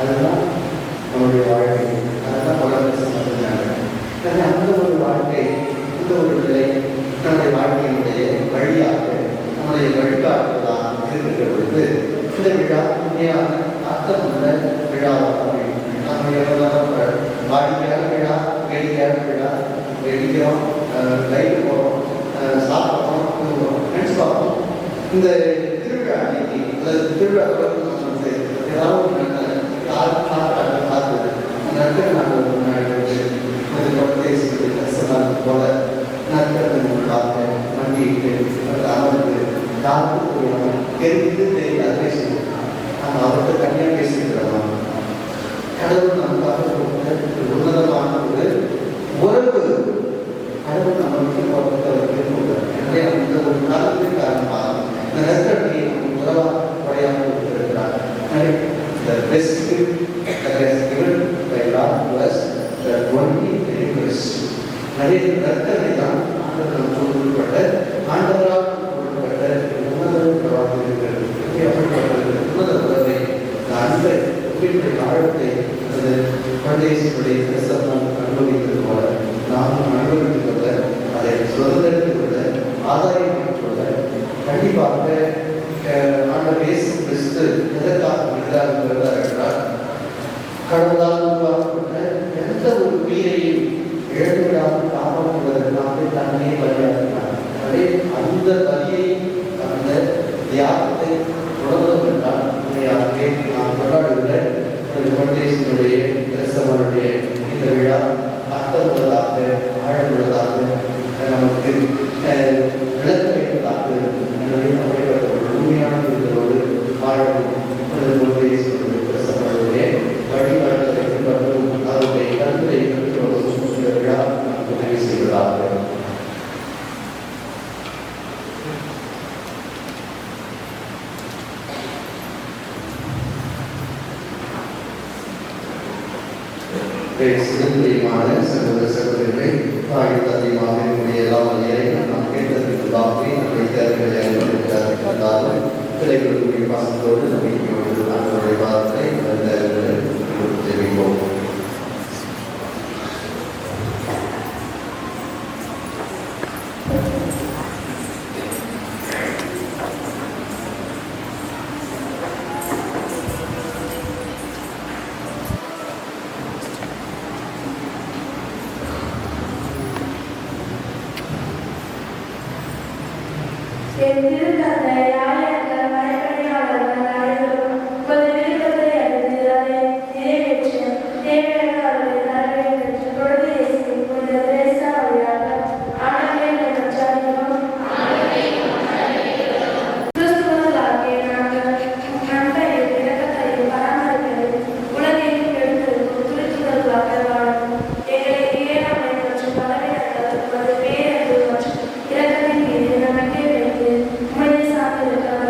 C: அதுதான் நம்முடைய வாழ்க்கை. அதுதான் வளர்ந்து சொன்னாங்க. அந்த ஒரு வாழ்க்கை, இந்த ஒரு நிலை நம்முடைய வாழ்க்கையினுடைய வழியாக நம்முடைய வழிகாட்டுதான் இருக்கிற பொழுது இந்த விழா உண்மையான அர்த்தமுள்ள விழாவாக நம்ம வாடிக்கையான விழா, வேடிக்கையான விழா, வெடிக்கிறோம், லைட்டு போகிறோம், சாப்பிட்றோம், நினைச்சு பார்ப்போம். இந்த திருவிழா அன்னைக்கு அல்லது திருவிழா வந்து ஏதாவது பார்த்து அந்த இடத்துல நாங்கள் சொன்னது போல நற்கடனை பார்த்தேன், மண்டிட்டு அமர்ந்து யாருக்கு தெரிந்து தெரியாத சொல்லுவோம். நம்ம அவர்கிட்ட தனியாக பேசிக்கிறோம். கடவுள் நமக்காக உன்னதமான ஒரு உறவு கடவுள் நம்மளுக்கு பொறுத்தவரைக்கும். எனவே அந்த ஒரு காலத்தின் காரணமாக இந்த நற்கடனை உறவா குறையாமல் இருக்கிறார். The best gift that has given by God to us, the only very best. நிறைய நற்கடனை தான் ஆண்டவரால் கொடுக்கப்பட்ட ஆண்டவரால் கொடுக்கப்பட்ட உன்னத உறவாக இருக்கிறது. அப்படிப்பட்ட உன்னத உறவை அந்த அன்பை ஆழத்தை அல்லது பரதேசியுடைய பிரசன்னம் அனுபவித்தது போல நாமும் அனுபவித்துக் கொள்ள, அதை சுதந்திரத்துக் கொள்ள, ஆதாயம் கொள்ள கண்டிப்பாக ஆண்டவர் இயேசு கிறிஸ்து எதற்காக விடுதலாக என்றால் கடவுளால் உருவாக்கப்பட்ட எந்த ஒரு உயிரையும் இழந்துவிடாமல் காப்பாற்றுவதற்காக தன்னையே பலியாற்றினார். அதே அந்த பலியை, அந்த தியாகத்தை தொடர்ந்தோம் என்றால் உண்மையாகவே நாம் கொண்டாடுகிற பரதேசியினுடைய கிறிஸ்தவனுடைய இந்த விழா அர்த்தமுள்ளதாக, ஆழமுள்ளதாக, நமக்கு விளக்க வேண்டியதாக. எனவே அப்படிப்பட்ட ஒரு உண்மையான புரிதலோடு வாழவும் கிறிஸ்தவனுடைய வழிபாடுகளை பின்பற்றவும் அவருடைய கருத்தை பெற்றுவதும் இந்த விழா நமக்கு உதவி செய்வதாக. சிறுமான சகோதர சகோதரிகளை தாய் தந்தையுமாக என்னுடைய எல்லா வழியை நாம் கேட்டதற்கு வாக்கை நம்முடைய தேர்தலை அனுமதித்தார்கள். பிள்ளைகளுடைய பாசத்தோடு நம்பிக்கையோடு நம்மளுடைய வாதத்தை தெரிவிப்போம்.
A: என் திருத்தந்தை ஆயர்கள் மறைப்பணியாளர்கள் அனைவரும் உமது விருப்பத்தை அறிந்து அதை நிறைவேற்ற தேவையான அவர்களை தரவை பெற்று பொழுது இயேசு புனித தெரேசா வழியாக ஆண்டவரை பிரச்சாரிக்கிறோம். கிறிஸ்துவர்களாகிய நாங்கள் நண்பரையும் இரக்கத்தையும் பராமரிப்பது உலகையும் எடுத்ததும் திருத்துதல்களாக வாழும் எங்களை இயலாமை மற்றும் பலவீனங்கள் உமது பேரன்பு மற்றும் இரக்கத்தின் மீது நம்பிக்கை வைத்து உம்மை சார்ந்திருக்கிறோம்.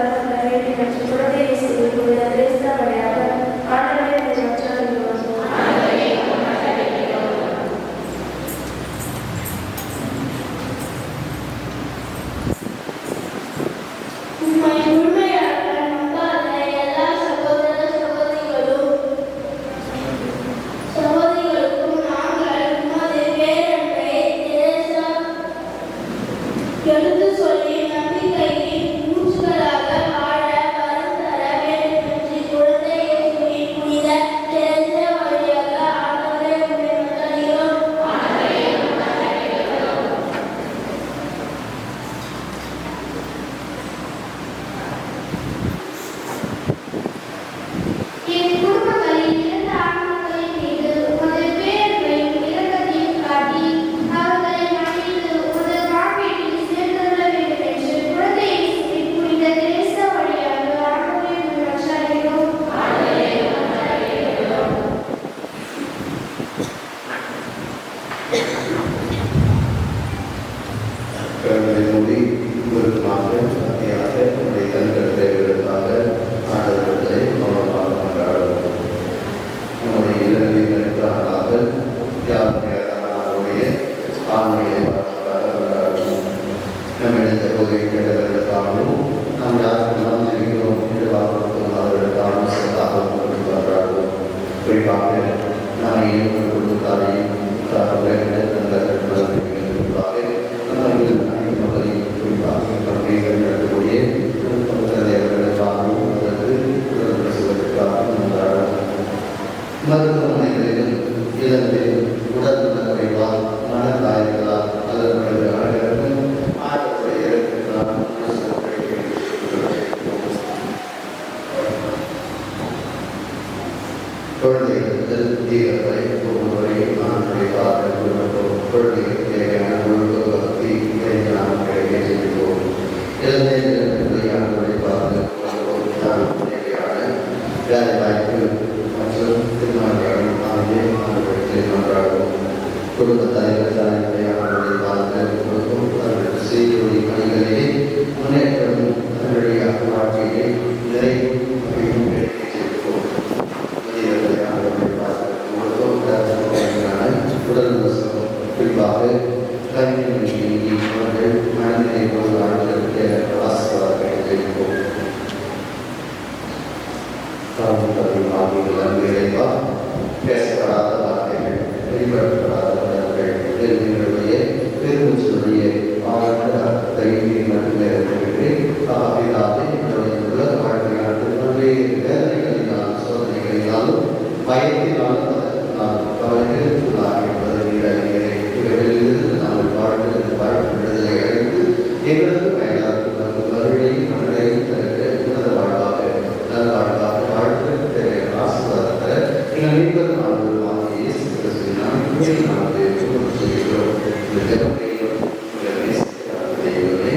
C: நிறைவாக நம்மையும் குடும்பத்தாரையும் உலகினர் நல்ல குறிப்பாக நம்மையும் மகளையும் குறிப்பாக பல்வேறு நடத்தக்கூடிய தேவர்களுக்காகவும் அதற்கு சுகத்திற்காக மருத்துவமனைகளிலும் இளங்களிலும் உடல் நல குறைவால் மனக்காயங்களால் அல்லது அழகும் ஆடலுடைய குழந்தைகள் தீவிரத்தை ஒவ்வொரு ஆண்களை பார்த்து குழந்தைகள் தேவையான ஒழுக்க பக்தி இளைஞரான கிடைக்க செய்கிறோம். இளைஞர்களை பார்த்து தேவையான வேலை வாய்ப்பு மற்றும் திருமணம் ஆகிய திருமணம் குடும்ப தலைவர்களை பார்த்து கொடுக்கும் அவர்கள் செய்தி பணிகளிலே முன்னேற்றம் தன்னுடைய வாழ்க்கையை நிறைவு உடல் வசம் குறிப்பாக அவர்கள் மனதிலே போல் வாழ்வதற்கு ஆசீர்வாதங்களை தெரிவிப்போம். விரைவா பேசப்படாத வார்த்தைகள் வெளிப்படுத்தப்படாத உணர்வுகள் எங்களுடைய பெருமூச்சுடைய ஆழ்ந்த அர்த்தத்தை மட்டுமே இருக்கிறது. ஆகியதாக என்னுடைய உலக வாழ்க்கையான பல்வேறு வேதனைகளினாலும் சோதனைகளினாலும் பயத்தினாலும் நான் கவலைகளுக்குள்ளாக இவர்களிலிருந்து நாங்கள் வாழ்க்கை விடுதலை அடைந்து எங்களுக்கு பயனாக மறுபடியும் மனதையும் தனக்கு உணர்ந்த வாழ்வாக நல்ல வாழ்வாக வாழ்க்கை தேவையான ஆசீர்வாதத்தை எங்கள் மீண்டும் நாங்கள் வாங்கி இயேசு கிறிஸ்துவினால் நாங்கள் சொல்கிறோம். தெய்வமே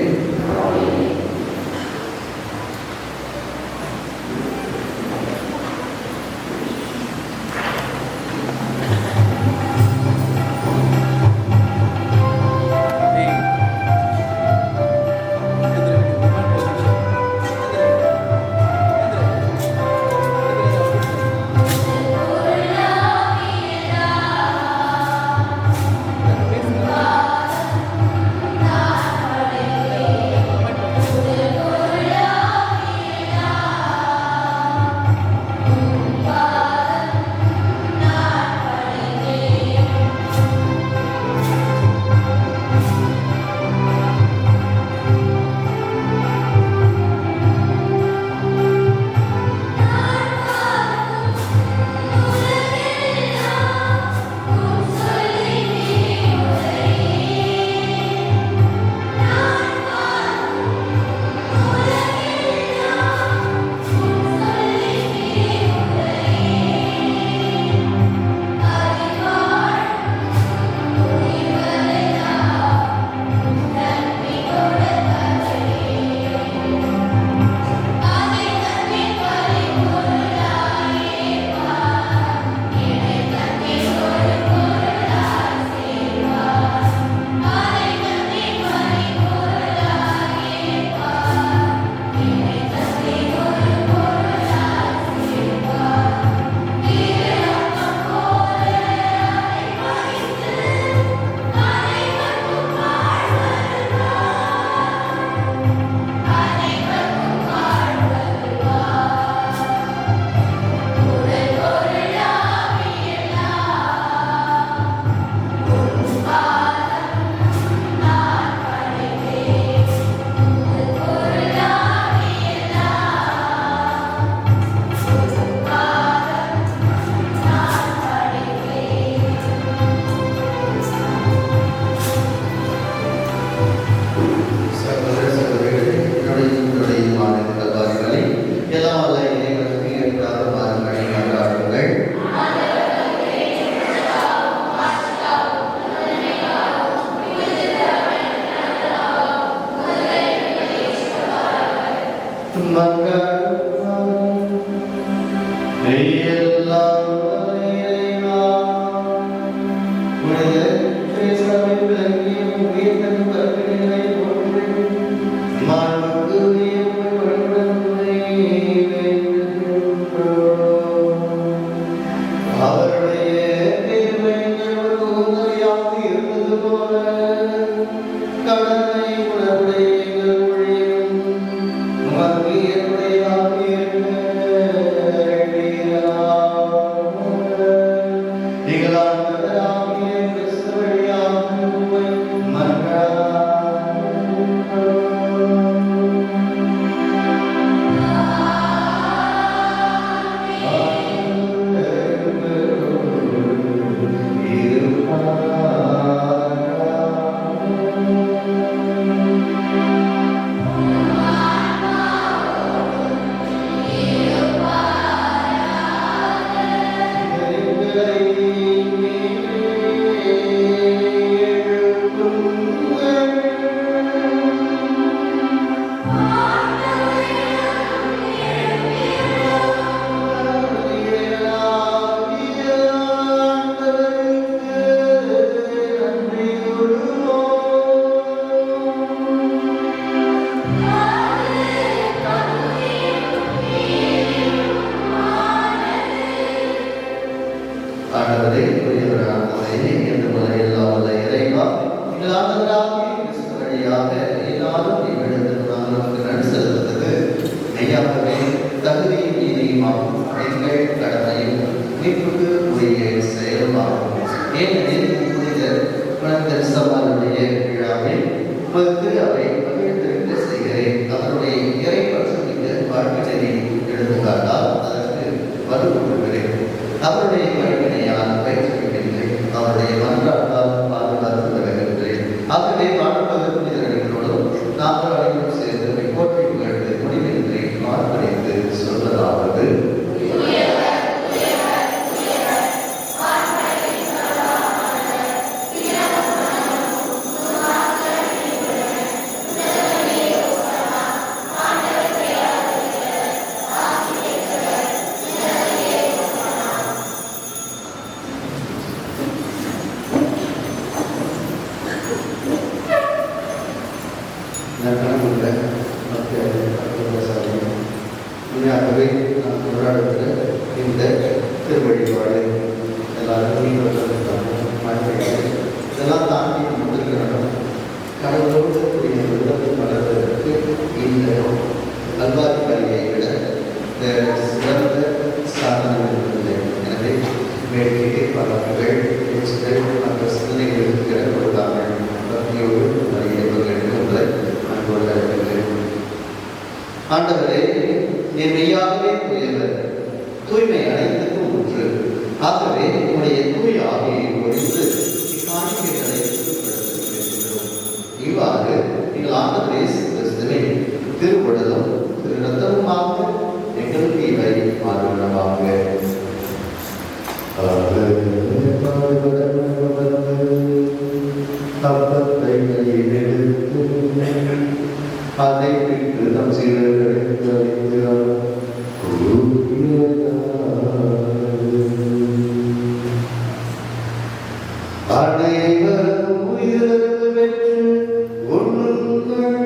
C: ஆண்டவரே புரியவரானவரே என்று எல்லாம் உள்ள இறைவா இல்லாதவராகிய கிறிஸ்து வழியாக எல்லாரும் இவ்விடத்தில் நாங்கள் நமக்கு நன்றி செலுத்துவது மெய்யாகவே தகுதியும் நீதியுமாகும் எங்கள் கடமையும் மீட்புக்கு உரிய செயலுமாகும். ஏனெனில் புனித சமாளுடைய விழாவில் உமக்கு அவை மகிழ்ந்திருக்க செய்கிறேன். அவருடைய இறை பற்றுமிக்க வாழ்க்கையை எடுத்துக்காட்டால் அதற்கு வலுப்படுகிறேன். அவருடைய வழிவினையால் பயிற்றுவிக்கின்றேன். அவருடைய மன்றாட்டால் பாதுகாத்து வருகின்றேன். ஆகவே வாழ்ப்பது புனிதர்களோடும் நாங்கள் அனைவரும் சேர்ந்து போற்றி புகழ்ந்து முடிவின்றி ஆர்ப்பரித்து சொல்வதாவது உண்மையாகவே நாம் கொண்டாடுகிற இந்த திருவழிபாடு எல்லாரும் இதெல்லாம் தாண்டி வந்திருக்கிறோம். கடவுளோடு கூடிய உலகம் வளர்வதற்கு இந்த கல்வாரி பலியை விட சிறந்த சாதனம் இருந்தது. எனவே வேடிக்கை பலன்கள் மற்ற சிந்தனைகள் இருக்கிற கொடுத்தார்கள். பக்தியோடு எடுத்துள்ளதை நான் கொண்டாடுகிறேன். ஆண்டவரே, என் மெய்யாகவே தூயவர், தூய்மை அனைத்துக்கும் ஒன்று. ஆகவே உன்னுடைய தூய ஆவியை ஒழித்து இக்காணிக்கைகளை சுத்தப்படுத்துகிறோம். இவ்வாறு நீங்கள் ஆண்டவர் இயேசு கிறிஸ்துவின் திருவுடலும் திரு ரத்தமுமாக எங்களுக்கு இவை மாறுவனவாக. அப்பத்தை எடுத்து அதை விட்டு நம் சீடர்களுக்கு அளிக்கிறார். அனைவரும் உயிரிழந்து பெற்று உண்ணுங்கள்.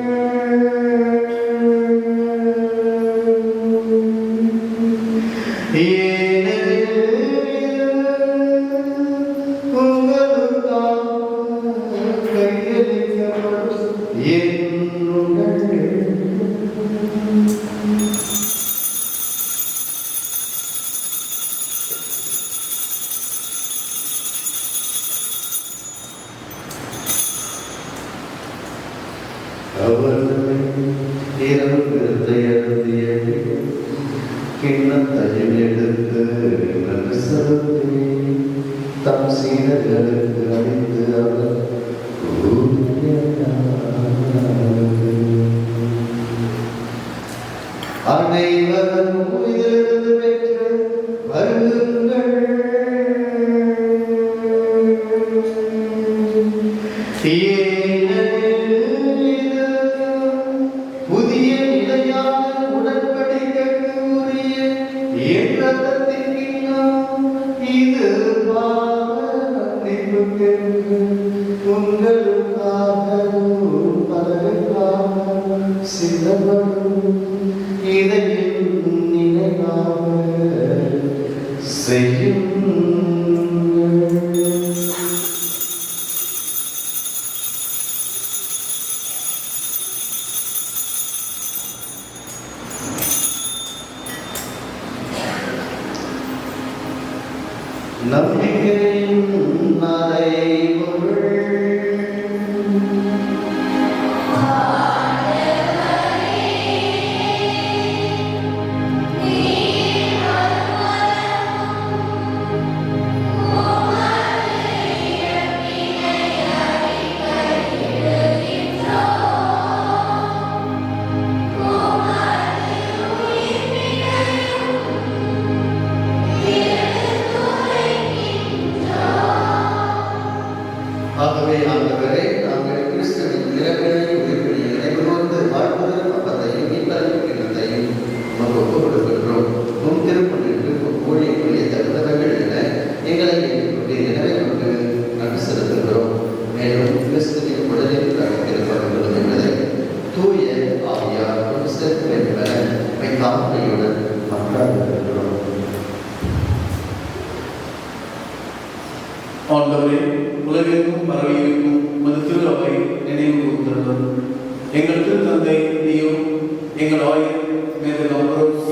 C: கிண்ணத்தையும் எடுத்து தம் சீடர்களுக்கு அளித்து அவர் அனைவரும் உயிரிழந்து பெற்று வருங்கள். புதிய நிலையான உடன்படிக்கைக்கு உரிய என் ரத்தத்தின் கிண்ணம் இது மன்னிப்புக்கென்று உங்களுக்காகவும் பலருக்காகவும் சிந்தப்படும். இதை நினைவாக செய்யும். நம்பிக்கையின் நடைபொருள்
B: ஆண்டவரே, உலகெங்கும் பரவியிருக்கும் உமது திரு அவை நினைவு கூர்ந்தவர். எங்கள் திருத்தந்தை நீயும் எங்கள் ஆயர் மேதகு அம்ப்ரோஸ்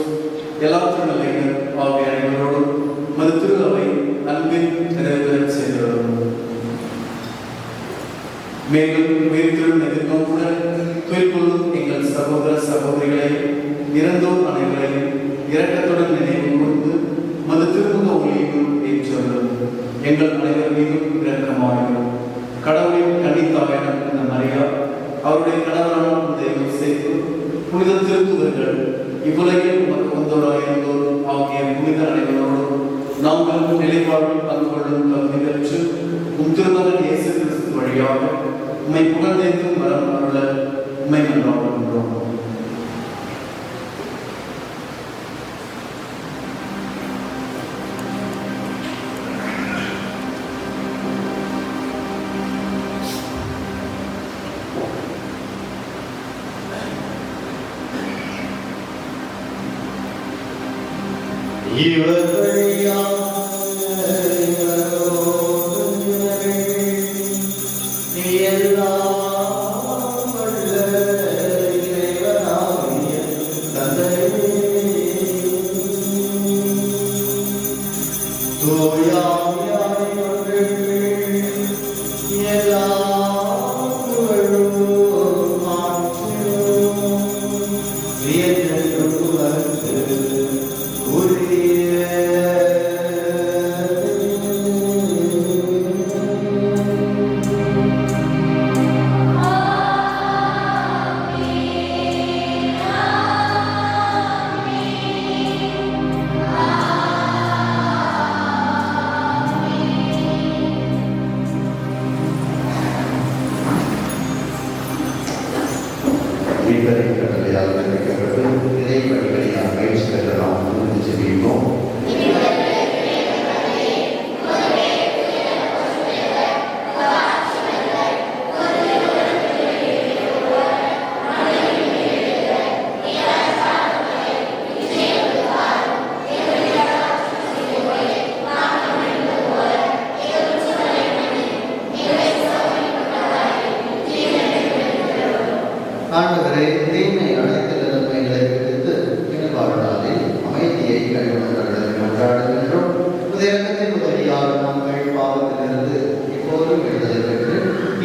B: எல்லா திருநிலையினர் ஆகிய அனைவரோடும் உமது திரு அவை அன்பில் நிறைவேற செய்தவர். மேலும் உயிர்த்தெழும் எதிர்நோக்குடன் துயில்கொள்ளும் எங்கள் சகோதர சகோதரிகளை இறந்தோர் அனைவரையும் இரக்கத்துடன் நினைவு கூர்ந்து உமது திருமுக ஒளியினுள் ஏற்றவர். எங்கள் அனைவர் மீதும் இரக்கமாயும் கடவுளின் கன்னித்தாயான மரியா, அவருடைய கணவரான யோசேப்பு, புனித திருத்தூதர்கள், இவ்வுலகில் உமக்கு வந்தோராயிருந்தோர் ஆகிய புனித அனைவரோடும் நாங்கள் நிலைவாழ்வில் பங்கு கொள்ளும் தகுதி பெற்று திருமகன் இயேசு கிறிஸ்து வழியாக உம்மை புகழ்ந்தேற்றும் வரம் அருள உம்மை மன்றாடுகின்றோம்.
C: இவர் வழியாக ஆண்டவரே, தீமை அனைத்து நிலைமைகளை விடுத்து வாழ்நாளில் அமைதியை கழிவுகளை கொண்டாடுகின்றோம். உதயத்தின் உதவியாக நாங்கள் பாவத்திலிருந்து இப்போதும் விடுதலை பெற்று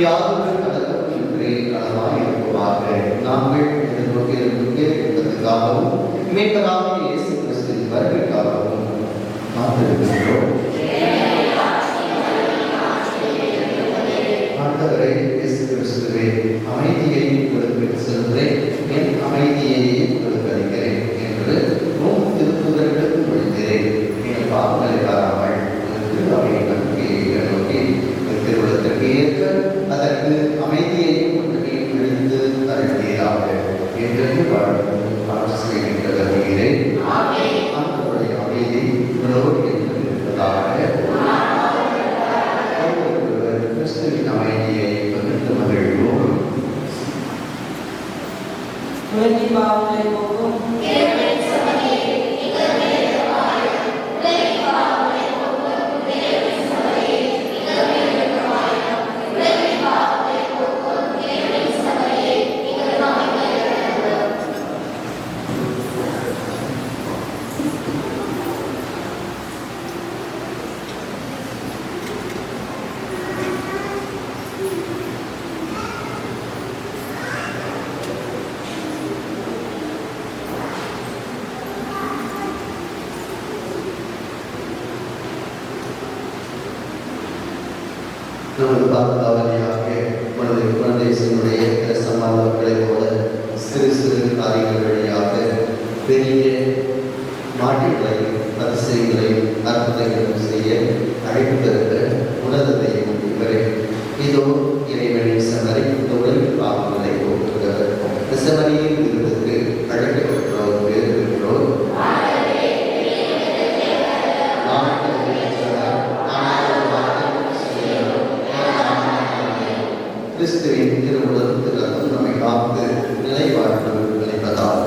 C: யாருக்கு கலக்கம் இன்றே களமாய் இருப்பதாக நாங்கள் எதிர்நோக்கியதற்காகவும் மீட்பராக இயேசு கிறிஸ்துவின் வருகைக்காகவும் காத்திருக்கின்றோம். ஆண்டவரே இயேசு கிறிஸ்துவே, அமைதியை உங்களுக்கு செல்கிறேன், என் அமைதியையே உங்களுக்கு அளிக்கிறேன் என்று திருத்தூதர்களுக்கு மொழிகிறேன். நீங்கள் பாவங்களை காராமல் அவையை நம்பிக்கையை நோக்கி திருவிழத்திற்கு ஏற்க அதற்கு அமைதியையும் ஒன்றையும் விழுந்து அருள்வீராக என்று வாழ்க்கையை கருதுகிறேன். ஆண்டவருடைய அமைதி உங்களோடு இருப்பதாக கிறிஸ்துவின் அமைதியை பகிர்ந்து மகிழ்வோம். நமது பாதுகாவலியாக குழந்தைகளுடைய சமாதானங்களைப் போல சிறு சிறு காரியங்கள் வழியாக பெரிய மாற்றங்களையும் அதிசயங்களையும் அற்புதங்களையும் செய்ய அழைத்திருந்த உணர்வையும் இவரை இதோ இறைவனின் செமரி இந்த உலகில் பாவங்களை போக்குகிறவர். இந்த செமரியின் விருதுக்கு அழைக்கப்பட்டோர் வேறு இருக்கிறோர். கிறிஸ்துவின் திருவுலகத்து ரத்தம் நம்மை காத்து நிலைவாழ்வு நிலைப்பதாக.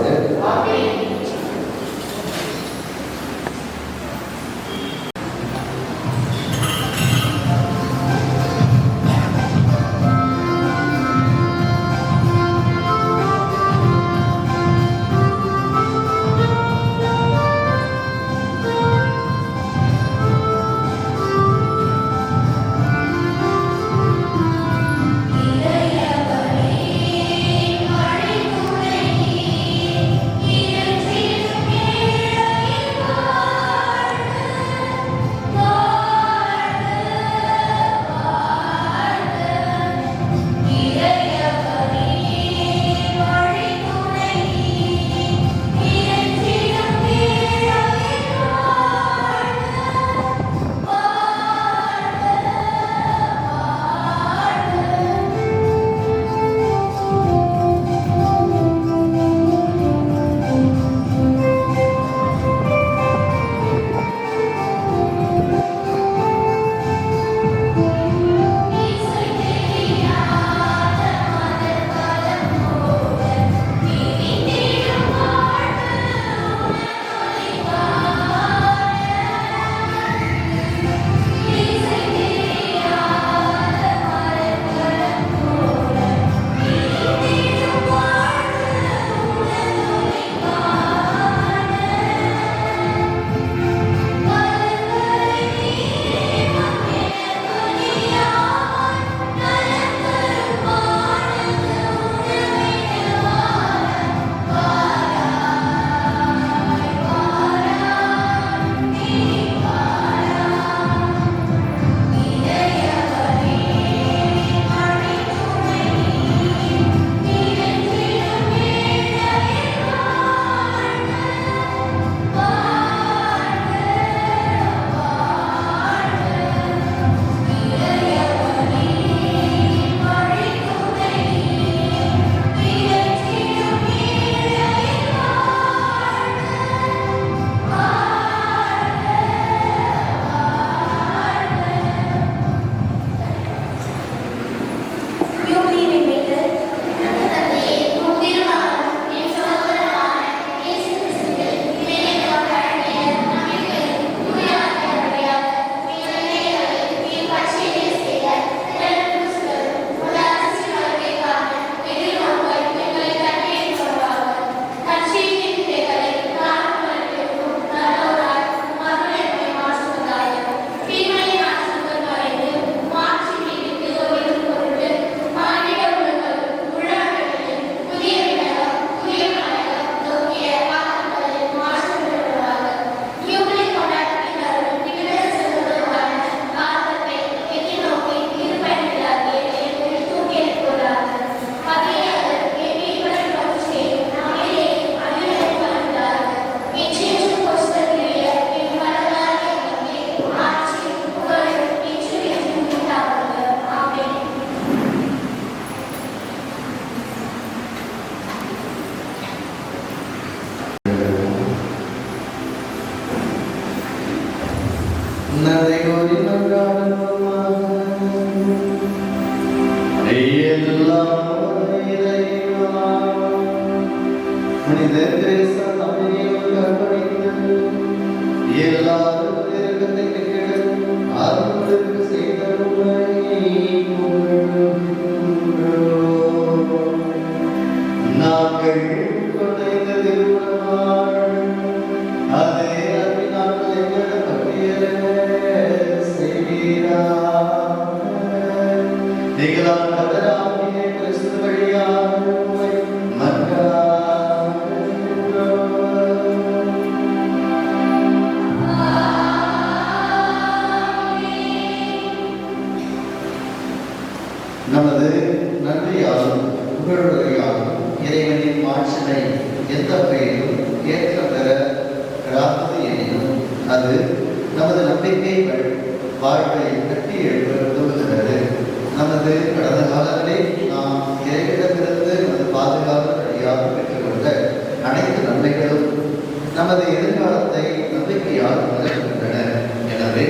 C: ஆகியோரின் மன்றாடுவோமாக. எல்லாம் இறைவா, புனித தெரேசா அம்மையோடு அர்ப்பணித்து எல்லாரும் இறைவனை கேட்டு ஆர்வமுடன் செய்தருளை நாங்கள் கொண்ட இந்த திருமணம் அதே அன்பினால் எங்களை பற்றிய செய்வீராக. நீங்களாம் கர்த்தராகிய கிறிஸ்து வழியாக உம்மை மன்றாடுகிறோம். நமது நன்றியாலும் புகழுரையாலும் இறைவனின் மாட்சிமை எந்த வகையிலும் ஏற்ற பெற பெறாதது எனினும் அது நமது நம்பிக்கை வாழ்வை கட்டி எழுப்ப உதவுகிறது. நமது கடந்த காலங்களில் நாம் இறைவிடமிருந்து நமது பாதுகாப்பு வழியாக பெற்றுக்கொண்ட அனைத்து நன்மைகளும் நமது எதிர்காலத்தை நம்பிக்கையால் உணர்கின்றன. எனவே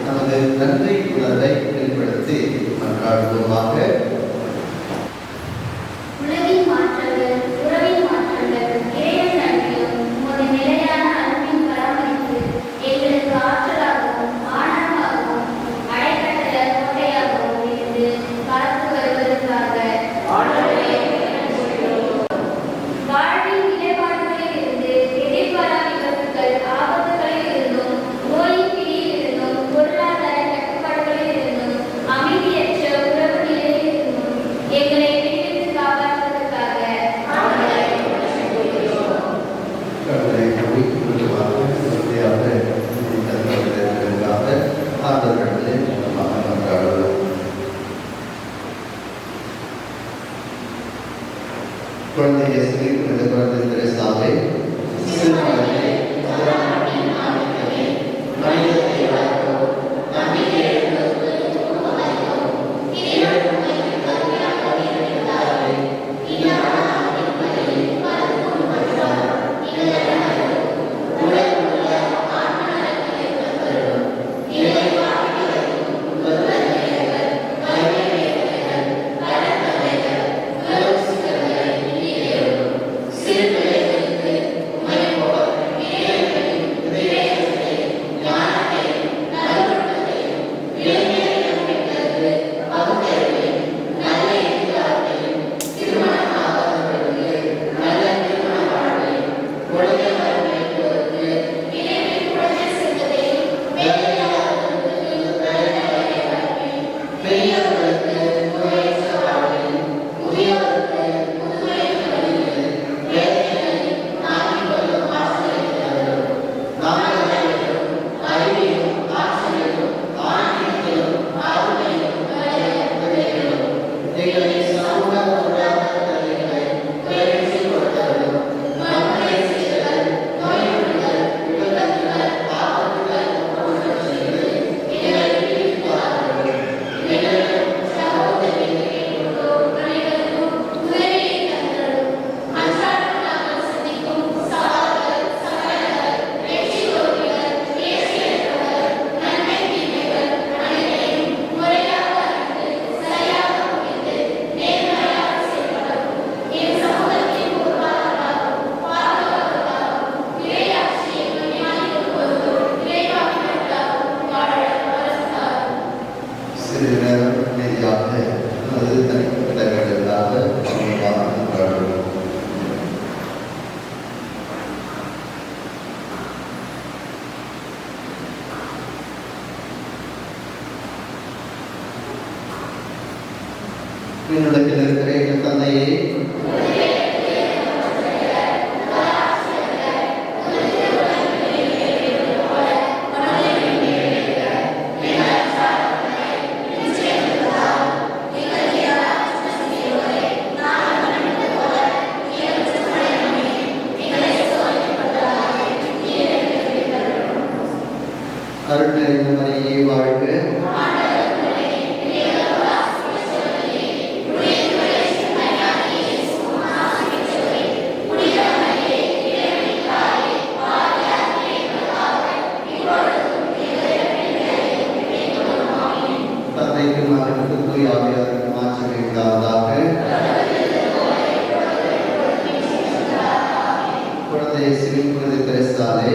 C: நமது நன்றி உணர்வை வெளிப்படுத்தி மன்றாடுவோமாக.
E: உலகின் மாற்றங்கள், உறவின் மாற்றங்கள், இறைவன் நன்றியும் உமது நிலையான அன்பின் பராமரிப்பு எங்களுக்கு ஆற்றலாகவும் ஆனந்தமாகவும் அடைக்கட்டள கோட்டையாகவும் இருந்து காத்து வருவதற்காக வாழ்வின் இடர்பாடுகளில் இருந்து எதிர்பாரா விபத்துகள் ஆபத்துகளில் இருந்தும் நோயின் பிடியில் இருந்தும் பொருளாதார கட்டுப்பாடுகளில் இருந்தும் அமைதியற்ற உறவு நிலையில் இருந்தும் எங்களை விடுவித்து காப்பாற்றுவதற்காக
C: கடவுளை நம்பிக்கையாக உறுதியாக தருவதற்காக ஆண்டவர்களே மன்றாடுவோம். குழந்தை இயேசுவை புனித குழந்தை தெரேசாவை சிறுமகளை மனிதத்தை வளர்க்கவும் நம்பிக்கை விண்ணுலகில் இருக்கிற எங்கள் தந்தையே, அருள் நிறைந்த மரியே வாழ்க. தந்தைக்கு மகனுக்கு தூய ஆவியாருக்கு மாற்றமே உண்டாவதாக. குழந்தை இயேசுவின் புனித தெரேசாவே,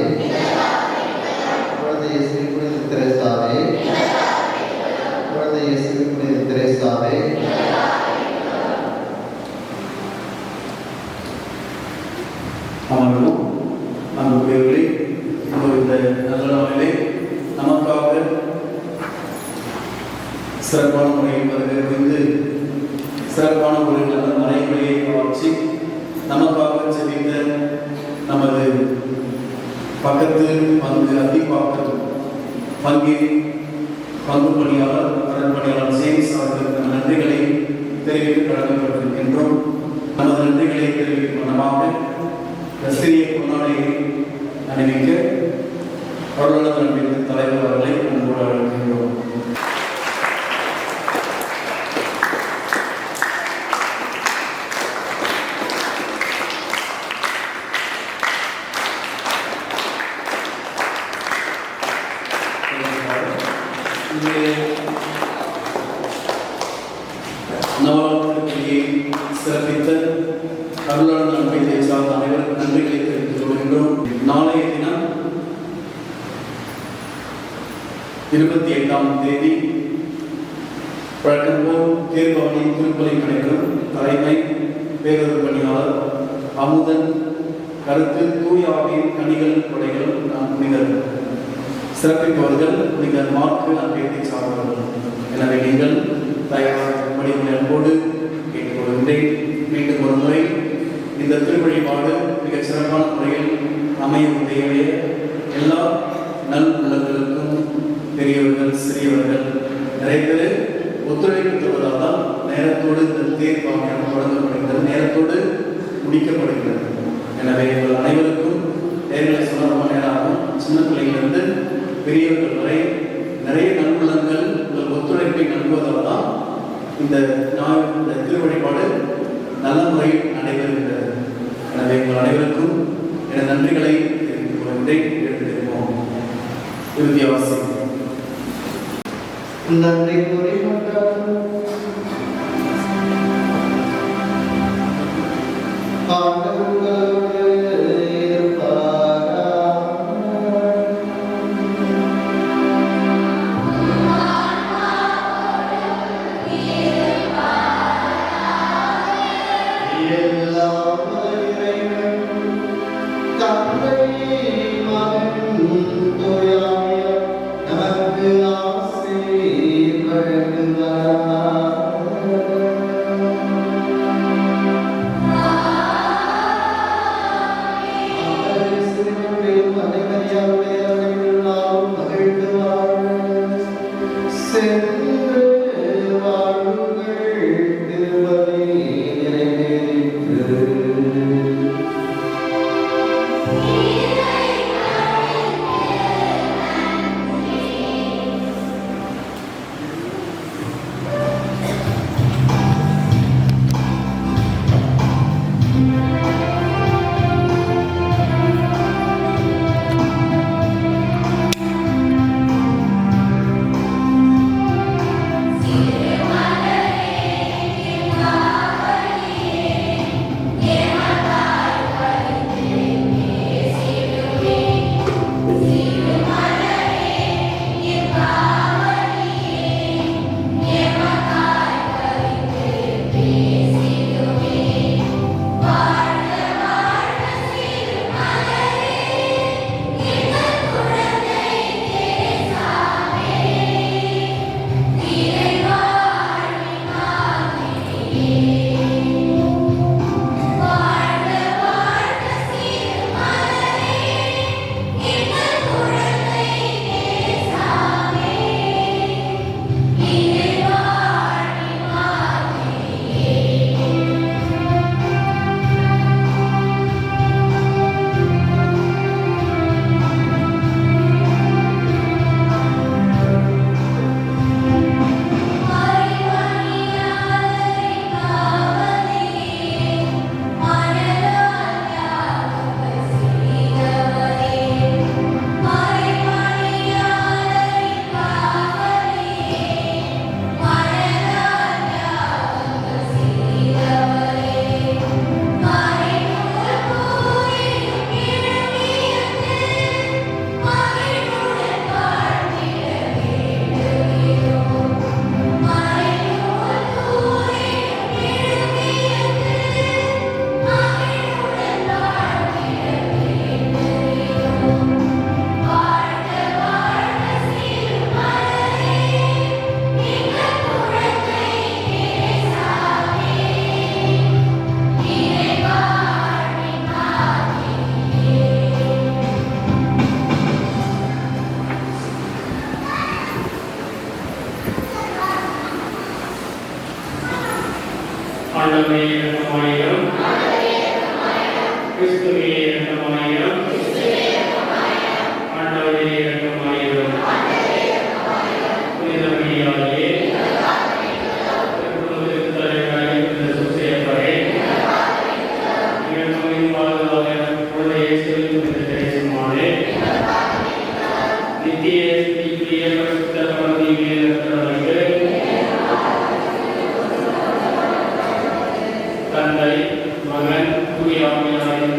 C: குழந்தை இயேசுவின் புனித தெரேசாவே, குழந்தை இயேசுவின் புனித தெரேசாவே,
B: அமர்வோம். அன்புக்குரியவர்களே, இந்த நல்ல நாளிலே நமக்காக சிறப்பான முறையில் வருகிறது சிறப்பான ஒரு நல்ல மறைமுறையை ஆட்சி நமக்காக செவித்த நமது பக்கத்து பங்கு பணியாளர் பணியாளர் சேம்ஸ் அவர்களுக்கு நன்றிகளை தெரிவித்து கடமைப்பட்டிருக்கின்றோம். நமது நன்றிகளை தெரிவிக்கும் மனமாக சிறிய பொன்னாடையை அணிவிக்க அருளாளர் நம்பிக்கை தலைவர் அவர்களை அன்போடு அழைக்கின்றோம். நவராத்திரியை சிறப்பித்த அருளாளர் நம்பிக்கை சார்ந்த அனைவரும் நன்றிகளை தெரிவித்துக் கொள்கின்றோம். நாளைய தினம் 28ஆம் தேதி வழக்கம்போல் தேர்வாணி திருப்பலி நடைபெறும். தலைமை பேரவர் பணியாளர் அமுதன் கருத்து தூய ஆவியின் கனிகள் கொடைகள் புனிதர் சிறப்பிப்பவர்கள் புனிதர் மார்க்கு நம்பிக்கை சார்ந்தவர்கள். எனவே நீங்கள் தயாராகும்படி அன்போடு கேட்டுக்கொள்கின்றேன். மீண்டும் ஒரு முறை இந்த திருவழிபாடு மிகச் சிறப்பான முறையில் அமையுடைய எல்லா நல் உள்ளங்களுக்கும் பெரியவர்கள் சிறியவர்கள் நிறைய பேர் ஒத்துழைப்பு தருவதால் தான் நேரத்தோடு இந்த தேர்வாக தொடங்கப்படுகிறது, நேரத்தோடு முடிக்கப்படுகிறது. எனவே உங்கள் அனைவருக்கும் நேர்களை சொல்ல ரொம்ப நேரம் ஆகும். சின்ன பிள்ளைகளிலிருந்து பெரியவர்கள் வரை நிறைய நல்வுள்ளங்கள் உங்கள் ஒத்துழைப்பை நல்குவதால் தான் இந்த திருவழிபாடு நல்ல முறையில் நடைபெறுகிறது. எனவே உங்கள் அனைவருக்கும் எனது நன்றிகளை தெரிவித்துக் கொள்கின்றேன். எடுத்திருப்போம். இறுதி அவசியம்
C: நன்றி கூறிக்கொண்டார்.
E: நமக்கு
F: ஆண்டவரே இரக்கமாயிரும். கிறிஸ்துவே இரக்கமாயிரும். ஆண்டவரே இரக்கமாயிரும். புனித மரியாயே, திருக்குறளுக்கு தலைவராய் இருந்த சூசையப்பரே, இரக்கமின் பாதுகாவலர் குழந்தையை செலுத்தும் இந்த தேசமானே, நித்திய ஸ்திரீக்குரிய பரிசுத்த பரமதியிலே இருக்கிறவர்களுக்கு தந்தை, மகன், தூய ஆவியாரின்